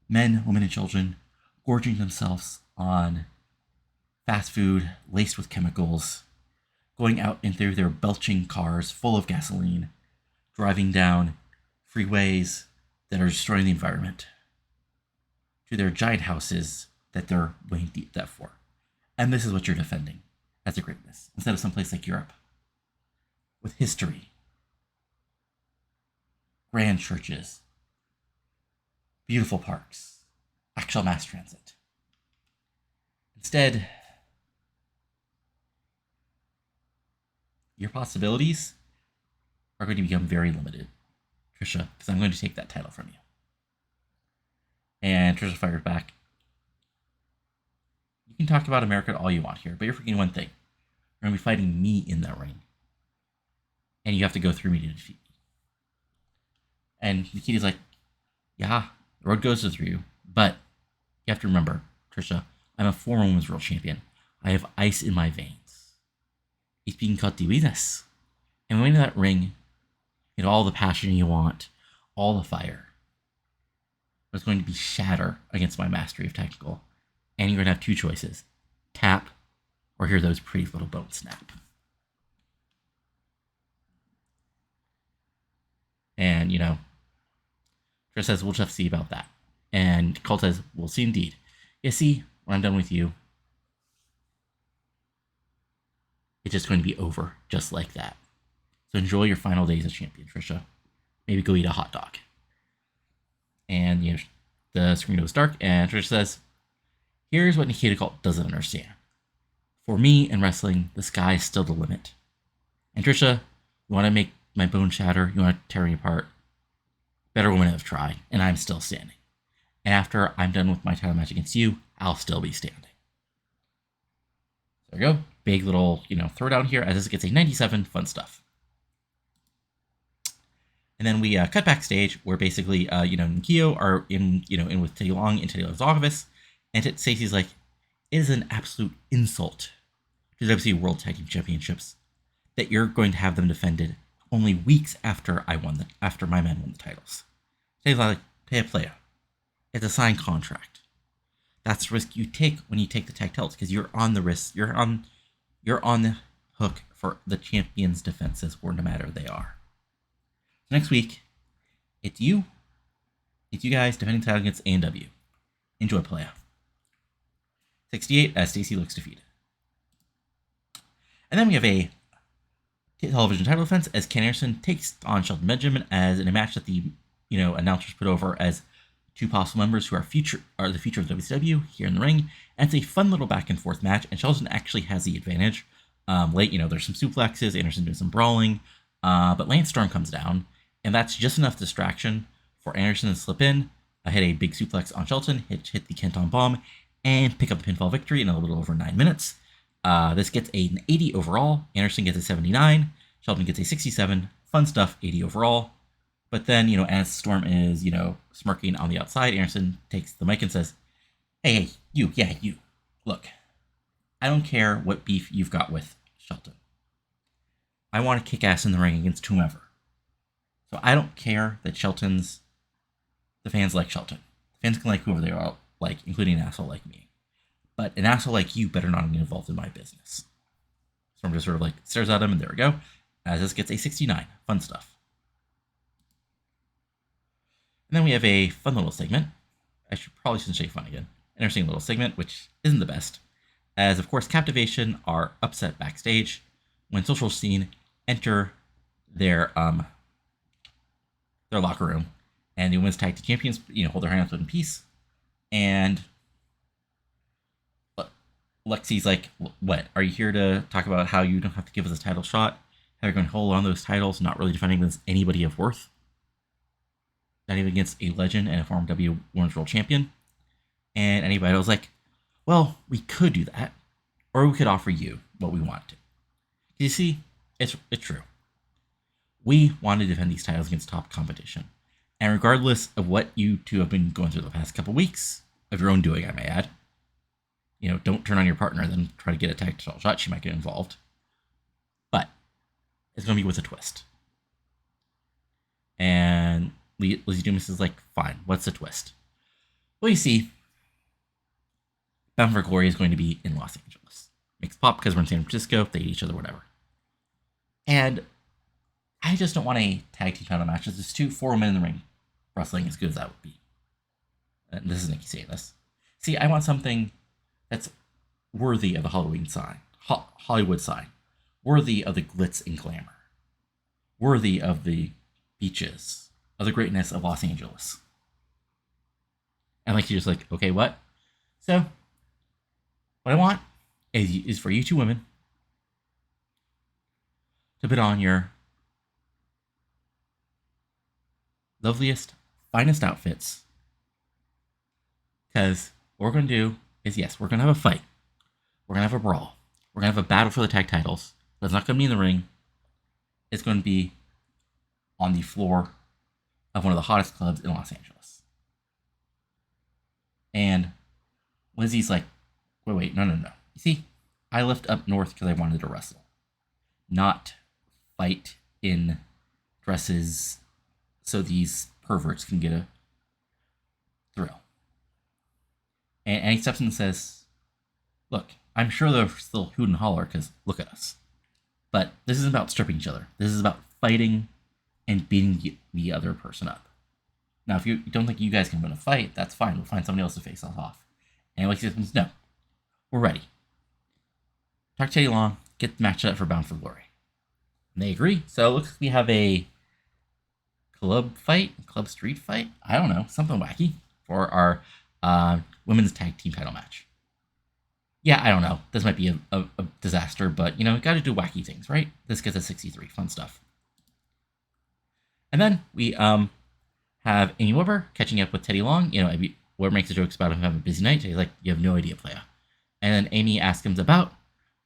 men, women, and children gorging themselves on fast food laced with chemicals, going out into their belching cars full of gasoline, driving down freeways that are destroying the environment, to their giant houses that they're weighing debt for. And this is what you're defending as a greatness, instead of someplace like Europe, with history, grand churches, beautiful parks, actual mass transit. Instead, your possibilities are going to become very limited, Tricia, because I'm going to take that title from you. And Tricia fires back. You can talk about America all you want here, but you're forgetting one thing. You're going to be fighting me in that ring. And you have to go through me to defeat me. And Nikita's like, yeah, the road goes through you, but you have to remember, Tricia, I'm a former women's world champion. I have ice in my veins. It's being cut to weakness. And when you that ring, you know, all the passion you want, all the fire, is going to be shatter against my mastery of technical. And you're going to have two choices. Tap, or hear those pretty little bones snap. And, you know, Trish says, we'll just have to see about that. And Kalt says, we'll see indeed. You see, when I'm done with you, it's just going to be over just like that. So enjoy your final days as champion, Tricia. Maybe go eat a hot dog. And, you know, the screen goes dark, and Tricia says, here's what Nikita Kalt doesn't understand. For me in wrestling, the sky is still the limit. And Tricia, you want to make my bone shatter? You want to tear me apart? Better women have tried, and I'm still standing. And after I'm done with my title match against you, I'll still be standing. There we go. Big little, you know, throwdown here as this gets a 97. Fun stuff. And then we cut backstage where basically, you know, Ninkyo are in with Teddy Long in Teddy Long's office. And Stacey's like, it is an absolute insult to the WCW World Tag Team Championships that you're going to have them defended only weeks after after my men won the titles. Teddy's like, pay a player. It's a signed contract. That's the risk you take when you take the tag titles, because you're on the risk. You're on the hook for the champions' defenses, or no matter they are. So next week, it's you guys defending the title against A&W. Enjoy playa. 68 as Stacey looks defeated. And then we have a television title defense as Ken Anderson takes on Shelton Benjamin as in a match that the announcers put over as two possible members who are the future of WCW here in the ring. And it's a fun little back and forth match, and Shelton actually has the advantage. Late, there's some suplexes, Anderson doing some brawling, but Lance Storm comes down, and that's just enough distraction for Anderson to slip in, hit a big suplex on Shelton, hit the Kenton bomb, and pick up the pinfall victory in a little over 9 minutes. This gets an 80 overall. Anderson gets a 79. Shelton gets a 67. Fun stuff, 80 overall. But then, as Storm is, smirking on the outside, Anderson takes the mic and says, Hey, you. Look, I don't care what beef you've got with Shelton. I want to kick ass in the ring against whomever. So I don't care that the fans like Shelton. The fans can like whoever they are, like, including an asshole like me. But an asshole like you better not get involved in my business. Storm just sort of like stares at him, and there we go. As this gets a 69. Fun stuff. And then we have a fun little segment. I probably shouldn't say fun again. Interesting little segment, which isn't the best. As, of course, Captivation are upset backstage when Social Scene enter their locker room. And the women's tag team champions, hold their hands in peace. And Lexi's like, what? Are you here to talk about how you don't have to give us a title shot? How you're going to hold on those titles, not really defending against anybody of worth? Not even against a legend and a former W Women's World Champion? And anybody was like, well, we could do that. Or we could offer you what we want to. You see, it's true. We want to defend these titles against top competition. And regardless of what you two have been going through the past couple weeks, of your own doing, I may add, don't turn on your partner and then try to get a tag title shot. She might get involved. But it's going to be with a twist. And Lizzie Dumas is like, fine, what's the twist? Well, you see, Bound for Glory is going to be in Los Angeles. Makes pop because we're in San Francisco, they hate each other, whatever. And I just don't want a tag team title match. There's 4 women in the ring wrestling as good as that would be. And this is Nikki saying this. See, I want something that's worthy of the Halloween sign, Hollywood sign, worthy of the glitz and glamour, worthy of the beaches, of the greatness of Los Angeles. And like, you're just like, okay, what? So, what I want is for you two women to put on your loveliest, finest outfits. Because what we're going to do is, yes, we're going to have a fight. We're going to have a brawl. We're going to have a battle for the tag titles. But it's not going to be in the ring. It's going to be on the floor of one of the hottest clubs in Los Angeles. And Lizzie's like, wait, no. You see, I left up north because I wanted to wrestle, not fight in dresses so these perverts can get a thrill. And he steps in and says, look, I'm sure they're still hoot and holler because look at us. But this isn't about stripping each other. This is about fighting and beating the other person up. Now, if you don't think you guys can win a fight, that's fine. We'll find somebody else to face us off. And Lexi says, no, we're ready. Talk to Teddy Long, get the match up for Bound for Glory. And they agree. So it looks like we have a club street fight. I don't know, something wacky for our women's tag team title match. Yeah, I don't know. This might be a disaster, but, you know, got to do wacky things, right? This gets a 63. Fun stuff. And then we have Amy Weber catching up with Teddy Long. You know, Weber makes a jokes about him having a busy night. He's like, you have no idea, playa. And then Amy asks him about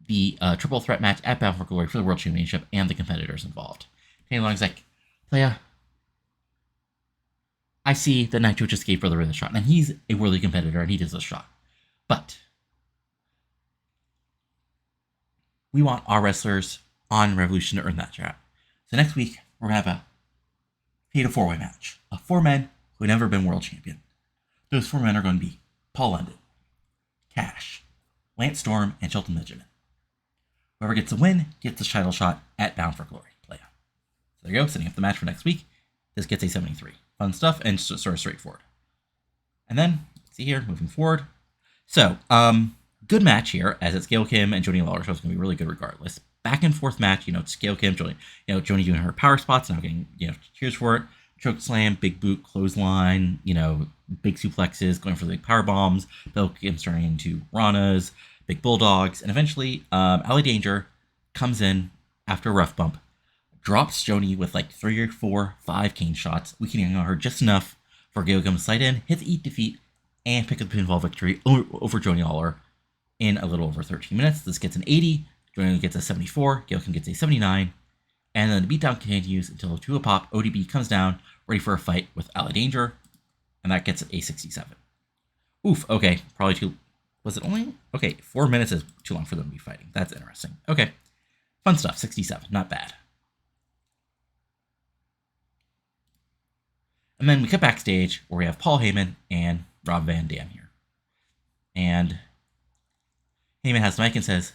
the triple threat match at Bound for Glory for the World Championship and the competitors involved. Teddy Long's like, playa, I see that Nitro just gave Brother the shot, and he's a worthy competitor, and he does a shot. But we want our wrestlers on Revolution to earn that shot. So next week, we're going to have a fatal four-way match of 4 men who have never been world champion. Those 4 men are going to be Paul London, Cash, Lance Storm, and Shelton Benjamin. Whoever gets the win gets the title shot at Bound for Glory. So there you go, setting up the match for next week. This gets a 73. Fun stuff and sort of straightforward. And then, let's see here, moving forward. So, good match here, as it's Gail Kim and Joanie Laurer, so it's going to be really good regardless. Back and forth match, you know, it's Gail Kim, Joanie doing her power spots, now getting, cheers for it. Choke slam, big boot, clothesline, big suplexes, going for the big power bombs. Gail Kim turning into Ranas, big bulldogs, and eventually, Allie Danger comes in after a rough bump, drops Joanie with like 3 or 4, 5 cane shots, weakening her just enough for Gail Kim to slide in, hit the Eat Defeat, and pick up the pinfall victory over Joanie Laurer in a little over 13 minutes. This gets an 80, Joanie gets a 74, Gail Kim gets a 79, and then the beatdown continues until to a pop, ODB comes down, ready for a fight with Allie Danger, and that gets a 67. Oof, okay, probably too... Was it only... Okay, 4 minutes is too long for them to be fighting. That's interesting. Okay, fun stuff, 67, not bad. And then we cut backstage where we have Paul Heyman and Rob Van Dam here. And Heyman has the mic and says,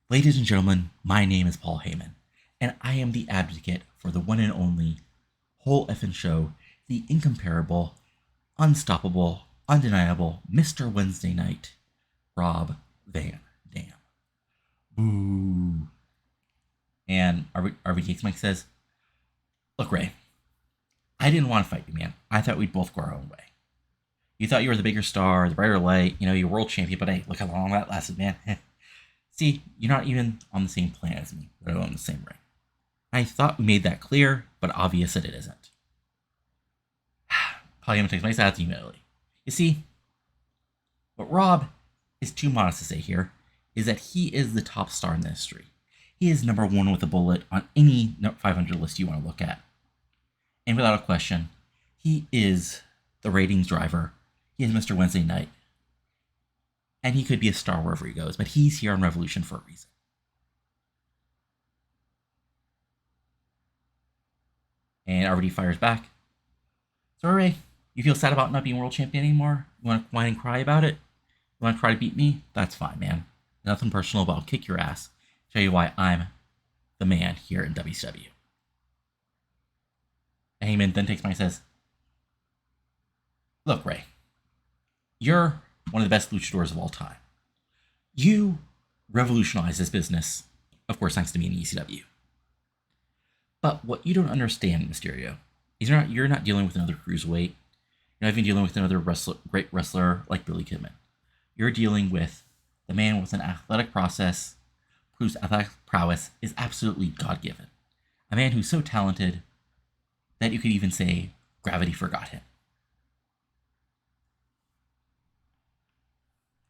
ladies and gentlemen, my name is Paul Heyman, and I am the advocate for the one and only whole effing show, the incomparable, unstoppable, undeniable Mr. Wednesday Night, Rob Van Dam. Boo. And RVD takes the mic says, look, Ray, I didn't want to fight you, man. I thought we'd both go our own way. You thought you were the bigger star, the brighter light, you're world champion, but hey, look how long that lasted, man. See, you're not even on the same planet as me, let alone the same ring. I thought we made that clear, but obvious that it isn't. Paul Heyman takes my side immediately. You see, what Rob is too modest to say here is that he is the top star in the industry. He is number 1 with a bullet on any 500 list you want to look at. And without a question, he is the ratings driver. He is Mr. Wednesday Night. And he could be a star wherever he goes, but he's here on Revolution for a reason. And RVD fires back. So, Ray, you feel sad about not being world champion anymore? You want to whine and cry about it? You want to try to beat me? That's fine, man. Nothing personal, but I'll kick your ass. Show you why I'm the man here in WCW. Heyman then takes my and says, look, Ray, you're one of the best luchadors of all time. You revolutionized this business, of course, thanks to me in ECW. But what you don't understand, Mysterio, is you're not dealing with another cruiserweight. You're not even dealing with another great wrestler like Billy Kidman. You're dealing with the man with an athletic process, whose athletic prowess is absolutely God-given. A man who's so talented that you could even say gravity forgot him.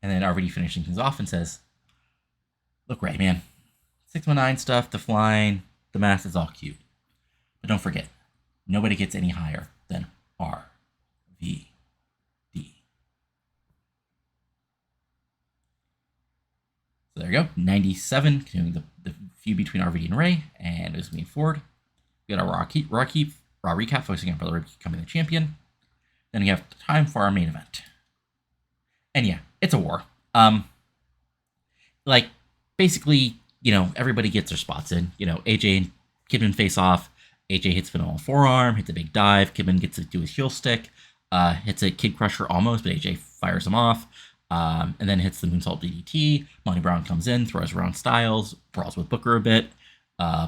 And then RVD finishing things off and says, look, Ray, man, 619 stuff, the flying, the math is all cute. But don't forget, nobody gets any higher than RVD. So there you go, 97, continuing the feud between RVD and Ray, and it was moving forward. We got our Raw recap focusing on Brother becoming the champion. Then we have time for our main event. And yeah, it's a war. Basically, everybody gets their spots in. AJ and Kidman face off. AJ hits Finn on the forearm, hits a big dive. Kidman gets to do his heel stick. Hits a Kid Crusher almost, but AJ fires him off. And then hits the moonsault DDT. Monty Brown comes in, throws around Styles, brawls with Booker a bit.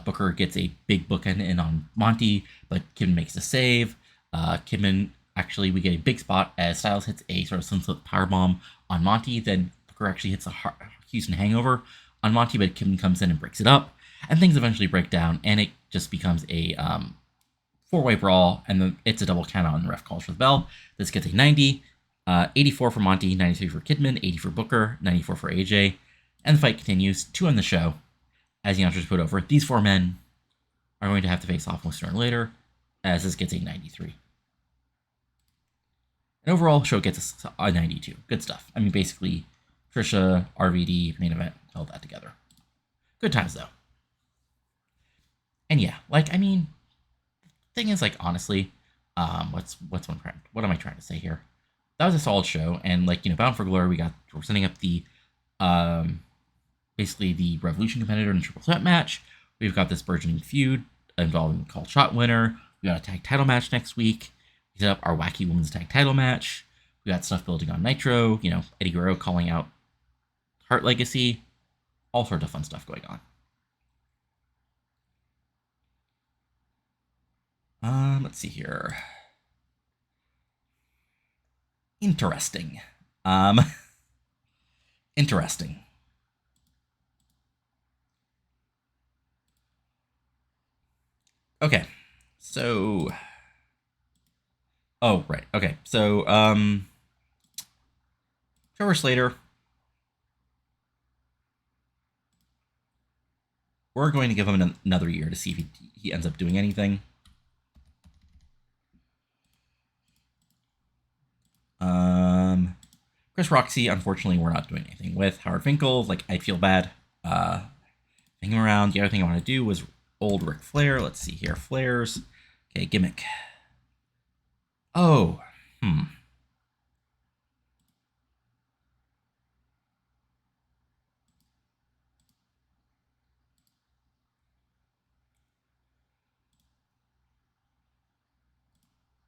Booker gets a big bookend in on Monty, but Kidman makes a save. Kidman, actually, we get a big spot as Styles hits a sort of sunset powerbomb on Monty. Then Booker actually hits a Houston hangover on Monty, but Kidman comes in and breaks it up. And things eventually break down, and it just becomes a four-way brawl, and then it's a double count-out, and the ref calls for the bell. This gets a 90, 84 for Monty, 93 for Kidman, 80 for Booker, 94 for AJ, and the fight continues to end the show. As the announcers put over, these four men are going to have to face off sooner or later, as this gets a 93. And overall, the show gets a 92. Good stuff. I mean, basically, Tricia, RVD, main event, held that together. Good times, though. And yeah, the thing is, honestly, what am I trying to say here? That was a solid show, and Bound for Glory, we're setting up the basically the Revolution competitor in a triple threat match. We've got this burgeoning feud involving the call shot winner. We got a tag title match next week. We set up our wacky women's tag title match. We got stuff building on Nitro. Eddy Guerrero calling out Hart Legacy. All sorts of fun stuff going on. Let's see here. Interesting. Interesting. Okay. So. Oh, right. Okay. So, Trevor Slater. We're going to give him another year to see if he ends up doing anything. Chris Roxy, unfortunately, we're not doing anything with. Howard Finkel, I feel bad hanging around. The other thing I want to do was old Ric Flair. Let's see here. Flair's. Okay, gimmick. Oh,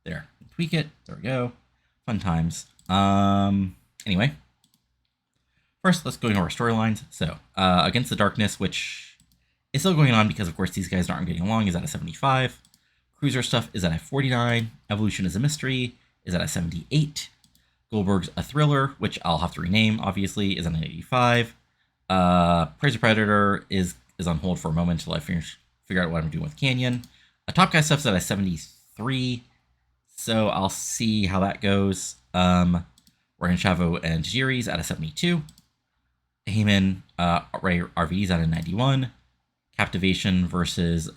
There. Tweak it. There we go. Fun times. Anyway. First, let's go into our storylines. So, Against the Darkness, which is still going on because, of course, these guys aren't getting along, is at a 75. Cruiser stuff is at a 49. Evolution is a mystery is at a 78. Goldberg's a thriller, which I'll have to rename, obviously, is at an 85. Praise the Predator is on hold for a moment until I figure out what I'm doing with Canyon. Top Guy stuff's at a 73. So I'll see how that goes. Ryan Chavo and Tajiri's at a 72. Heyman, Ray RVD's at a 91. Captivation versus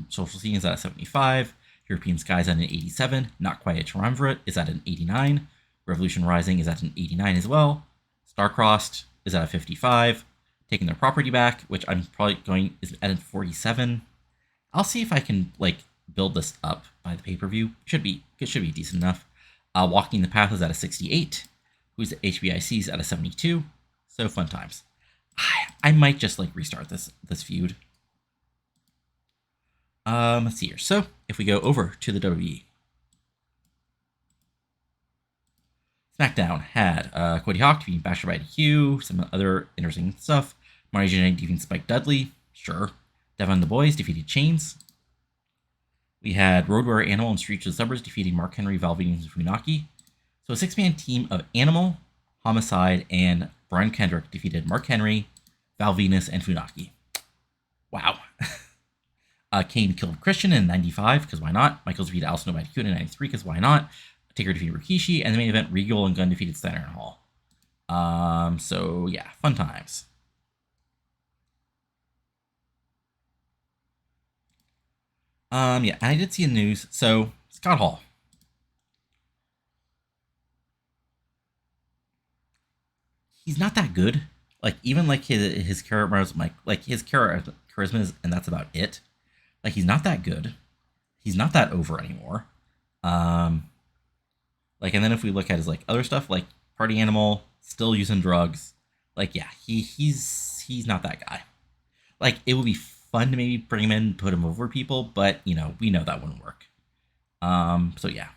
Social Scene is at a 75. European Skies at an 87. Not Quite a Triumvirate is at an 89. Revolution Rising is at an 89 as well. Starcrossed is at a 55. Taking Their Property Back, which I'm probably is at a 47. I'll see if I can build this up by the pay-per-view. It should be decent enough. Walking the Path is at a 68. Who's the HBIC's at a 72. So fun times. I might just restart this feud. Let's see here. So if we go over to the WWE, SmackDown had Cody Hawk defeating Basher by DQ, some other interesting stuff. Marty Jannetty defeating Spike Dudley, sure. Devon the Boys defeated Chains. We had Road Warrior Animal and Street to the Suburbs defeating Mark Henry, Velveteen, and Funaki. So a 6-man team of Animal, Homicide, and Brian Kendrick defeated Mark Henry, Val Venus, and Funaki. Wow. Kane killed Christian in 95, because why not? Michaels defeated Al Snow by DQ in 93, because why not? Taker defeated Rikishi, and the main event, Regal and Gunn defeated Steiner and Hall. So yeah, fun times. Yeah, and I did see in the news, so Scott Hall. He's not that good. Like, even like his charisma, like his charisma is, and that's about it. Like, he's not that good. He's not that over anymore. Like, and then if we look at his like other stuff, like Party Animal, still using drugs. Like, yeah, he's not that guy. Like, it would be fun to maybe bring him in and put him over people, but we know that wouldn't work. So yeah,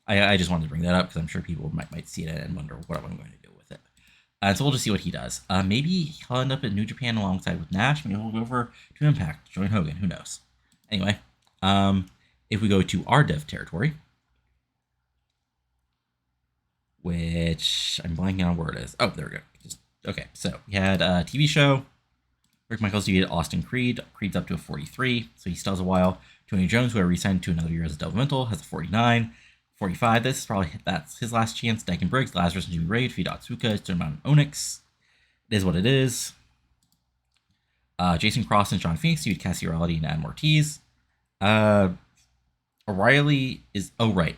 I just wanted to bring that up because I'm sure people might see it and wonder what I'm going to do with it. So we'll just see what he does. Maybe he'll end up in New Japan alongside with Nash. Maybe he'll go over to Impact, join Hogan. Who knows? Anyway, if we go to our dev territory, which I'm blanking on where it is. Oh, there we go. Okay, so we had a TV show. Rick Michaels defeated Austin Creed. Creed's up to a 43, so he still has a while. Tony Jones, who I re-signed to another year as a developmental, has a 49. 45, that's his last chance. Dyke Briggs, Lazarus, and Jimmy Ray defeat Otsuka, Sternmount, and Onyx. It is what it is. Jason Cross and John Phoenix defeat Cassie Reality and Adam Ortiz. O'Reilly is... Oh, right.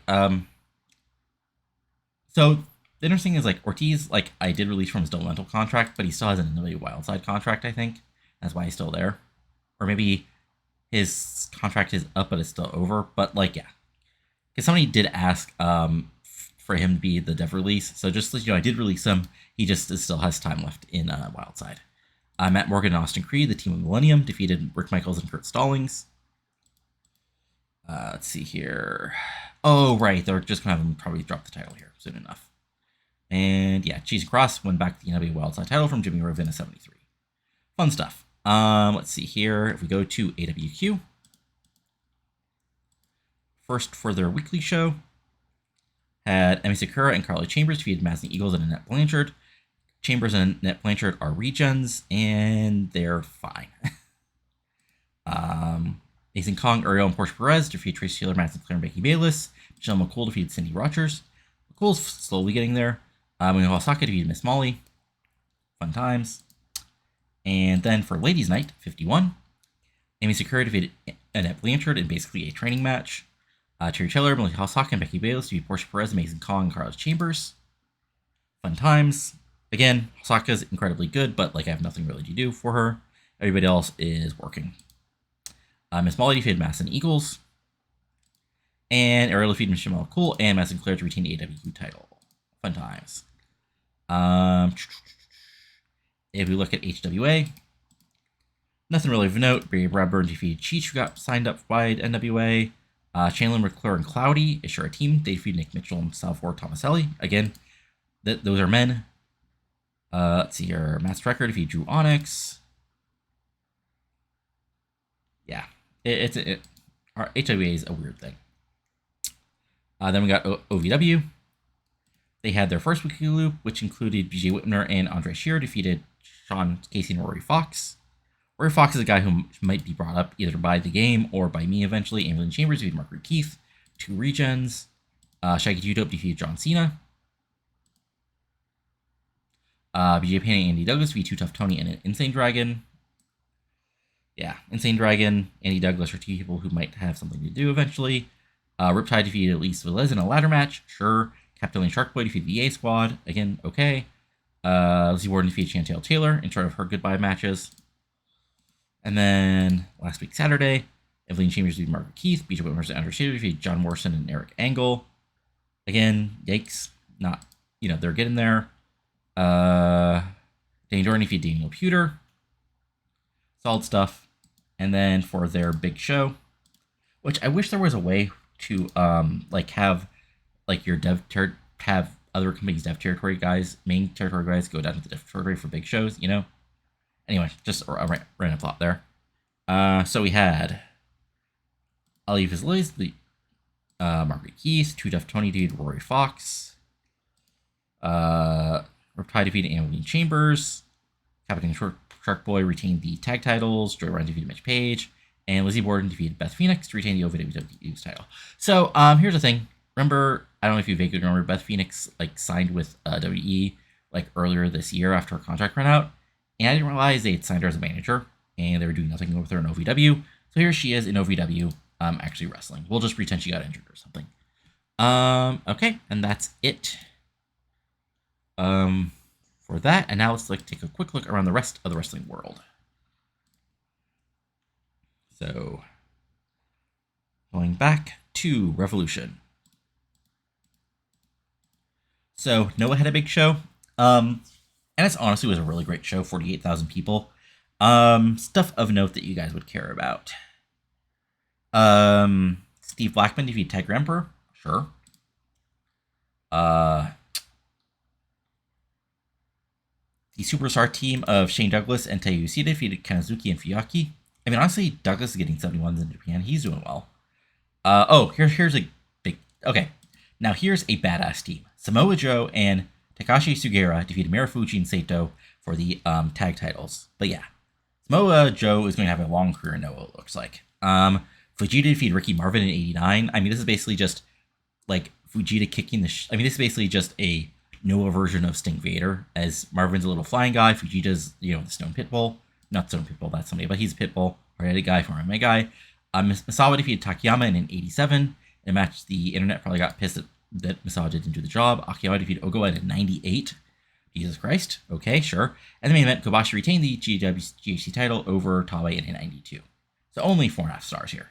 So, the interesting is, like, Ortiz, like, I did release from his developmental contract, but he still has an NWA Wildside contract, I think. That's why he's still there. Or maybe his contract is up, but it's still over. But, like, yeah. Because somebody did ask for him to be the dev release. So just so you know, I did release him. He just still has time left in Wildside. Matt Morgan and Austin Creed, the team of Millennium, defeated Rick Michaels and Kurt Stallings. Let's see here. Oh, right. They're just going to have him probably drop the title here soon enough. And yeah, Cheese Cross won back the NWA Wildside title from Jimmy Rove in a 73. Fun stuff. Let's see here. If we go to AWQ. First for their weekly show, had Emi Sakura and Carly Chambers defeated Madison Eagles and Annette Blanchard. Chambers and Annette Blanchard are regens, and they're fine. Nathan Kong, Ariel, and Porsche Perez defeat Tracy Taylor, Madison Claire, and Becky Bayless. Michelle McCool defeated Cindy Rogers. McCool's slowly getting there. Mino Osaka defeated Miss Molly. Fun times. And then for Ladies' Night, 51, Emi Sakura defeated Annette Blanchard in basically a training match. Terry Taylor, Melissa Osaka, and Becky Bayless defeat Porsche Perez, Mason Kong, and Carlos Chambers. Fun times. Again, Osaka's incredibly good, but like I have nothing really to do for her. Everybody else is working. Miss Molly defeated Madison Eagles. And Ariel defeated Michelle McCool and Madison Claire to retain the AWQ title. Fun times. If we look at HWA, nothing really of note. Barry Bradburn defeated Cheech, who got signed up by NWA. Chandler, McClure, and Cloudy is sure a team. They defeated Nick Mitchell and Salvatore Tomaselli. Again, those are men. Let's see here. Matt Strecker defeated Drew Onyx. Yeah, our HWA is a weird thing. Then we got OVW. They had their first weekly loop, which included BJ Whitmer and Andre Shearer defeated Sean Casey and Rory Fox. Rory Fox is a guy who might be brought up either by the game or by me eventually. Evelyn Chambers defeated Margaret Keith. 2 regens. Shaggy Two-Dope defeated John Cena. BJ Payne and Andy Douglas defeated Too Tough Tony and Insane Dragon. Yeah, Insane Dragon, Andy Douglas are 2 people who might have something to do eventually. Riptide defeated Elise Velez in a ladder match. Sure. Captain and Sharkboy defeated the A Squad. Again, okay. Lizzie Warden defeated Chantel Taylor in sort of her goodbye matches. And then last week, Saturday, Evelyn Chambers defeated Margaret Keith. BJ Whitmer and Andrew Shader defeated John Morrison and Eric Angle. Again, yikes. Not, they're getting there. Danny Jordan defeated Daniel Pewter. Solid stuff. And then for their big show, which I wish there was a way to have your have other companies' dev territory guys, main territory guys, go down to the dev territory for big shows, Anyway, just a random thought there. So we had Ali Vizliz, the Margaret Keith, Too Tough Tony defeated Rory Fox. Riptide defeated Evelyn Chambers. Captain Shark Boy retained the tag titles. Joy Ryan defeated Mitch Page. And Lizzie Borden defeated Beth Phoenix to retain the OVW title. So here's the thing. Remember, I don't know if you vaguely remember, Beth Phoenix signed with WWE earlier this year after her contract ran out. And I didn't realize they had signed her as a manager. And they were doing nothing with her in OVW. So here she is in OVW actually wrestling. We'll just pretend she got injured or something. Okay, and that's it for that. And now let's take a quick look around the rest of the wrestling world. So, going back to Revolution. So, Noah had a big show. And it honestly was a really great show, 48,000 people. Stuff of note that you guys would care about. Steve Blackman defeated Tiger Emperor. Sure. The superstar team of Shane Douglas and Taiyo Yoshida defeated Kanazuki and Fuyaki. I mean, honestly, Douglas is getting 71s in Japan. He's doing well. Here's a big... Okay, now here's a badass team. Samoa Joe and Takashi Sugiura defeated Marufuji and Sato for the tag titles. But yeah, Samoa Joe is going to have a long career in Noah, it looks like. Fujita defeated Ricky Marvin in 89. I mean, this is basically just, Fujita kicking the... I mean, this is basically just a Noah version of Sting Vader, as Marvin's a little flying guy. Fujita's, the Stone Pitbull. Not Stone Pitbull, that's somebody, but he's a Pitbull. Hard-headed guy, former MMA guy. Misawa defeated Takayama in 87. In a match, the internet probably got pissed that Misawa didn't do the job. Akiyama defeated Ogawa in 98. Jesus Christ. Okay, sure. And the main event, Kobashi retained the GHC title over Tabe in 92. So only 4.5 stars here.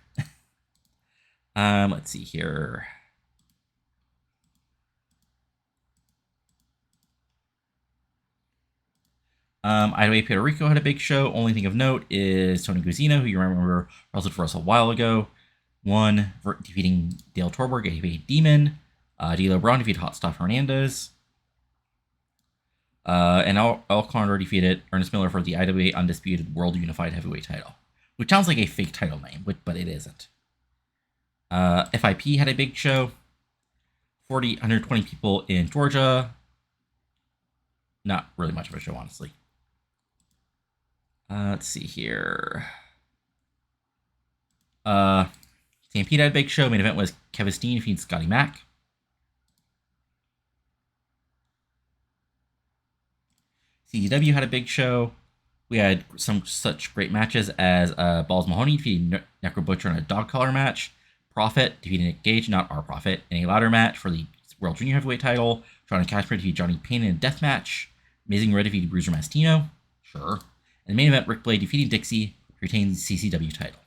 Let's see here. Iowa Puerto Rico had a big show. Only thing of note is Tony Guzino, who you remember wrestled for us a while ago, won, defeating Dale Torborg, aka Demon. D'Lo Brown defeated Hot Stuff Hernandez. And El Condor defeated Ernest Miller for the IWA Undisputed World Unified Heavyweight title, which sounds like a fake title name, but it isn't. FIP had a big show. 120 people in Georgia. Not really much of a show, honestly. Let's see here. Stampede had a big show. Main event was Kevin Steen defeating Scotty Mack. CZW had a big show. We had some such great matches as Balls Mahoney defeating Necro Butcher in a dog collar match. Prophet defeating Nick Gage, not our Prophet, in a ladder match for the World Junior Heavyweight title. John and Casper defeated Johnny Payne in a death match. Amazing Red defeated Bruiser Mastino. Sure. And the main event, Rick Blade defeating Dixie to retain the CCW title.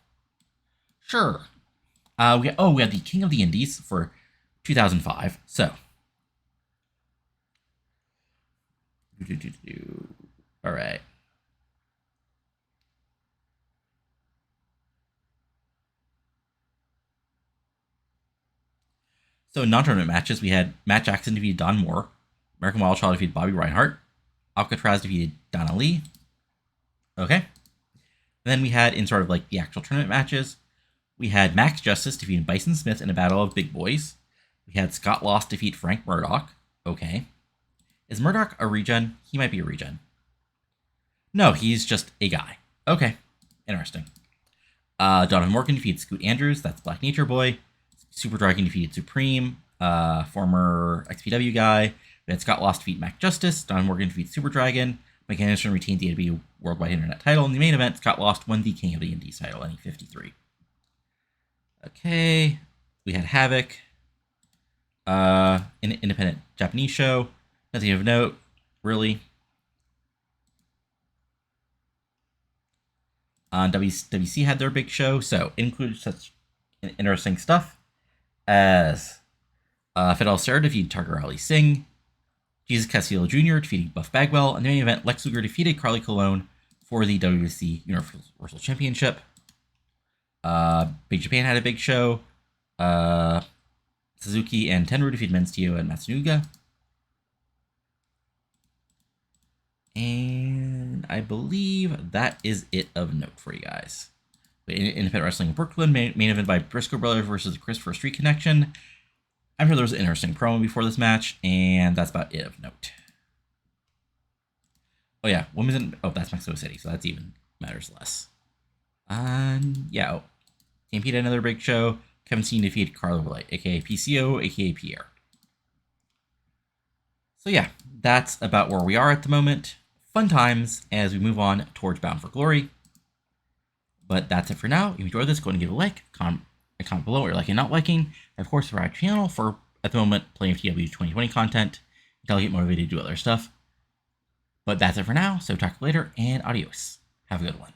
Sure. We had the King of the Indies for 2005. So. All right. So in non-tournament matches, we had Matt Jackson defeated Don Moore. American Wild Child defeated Bobby Reinhart. Alcatraz defeated Donna Lee. Okay. And then we had, in sort of the actual tournament matches, we had Max Justice defeating Bison Smith in a battle of big boys. We had Scott Lost defeat Frank Murdoch. Okay. Is Murdoch a regen? He might be a regen. No, he's just a guy. Okay. Interesting. Donovan Morgan defeated Scoot Andrews. That's Black Nature Boy. Super Dragon defeated Supreme. Former XPW guy. We had Scott Lost defeat Mac Justice. Don Morgan defeats Super Dragon. Mike Anderson retained the AW Worldwide Internet title. In the main event, Scott Lost won the King of the Indies title in 53. Okay. We had Havoc. An independent Japanese show. Nothing of note, really. WC had their big show, so it included such interesting stuff as Fidel Serra defeated Targar Ali Singh. Jesus Castillo Jr. defeating Buff Bagwell. In the main event, Lex Luger defeated Carly Colon for the WWC Universal Championship. Big Japan had a big show. Suzuki and Tenru defeated Menstio and Matsunuga. And I believe that is it of note for you guys. Independent Wrestling in Brooklyn, main event by Briscoe Brothers versus Christopher Street Connection. I'm sure there was an interesting promo before this match, and that's about it of note. Oh yeah, women's in, oh, that's Mexico City, so that's even matters less. Yeah, oh, Stampede had another big show. Kevin Steen defeated Carlo Light, aka PCO, aka Pierre. So yeah, that's about where we are at the moment. Fun times as we move on towards Bound for Glory. But that's it for now. If you enjoyed this, go ahead and give it a like, comment below what you're liking and not liking. And of course, subscribe to our channel for, at the moment, plenty of TEW 2020 content until I get motivated to do other stuff. But that's it for now, so talk to you later, and adios. Have a good one.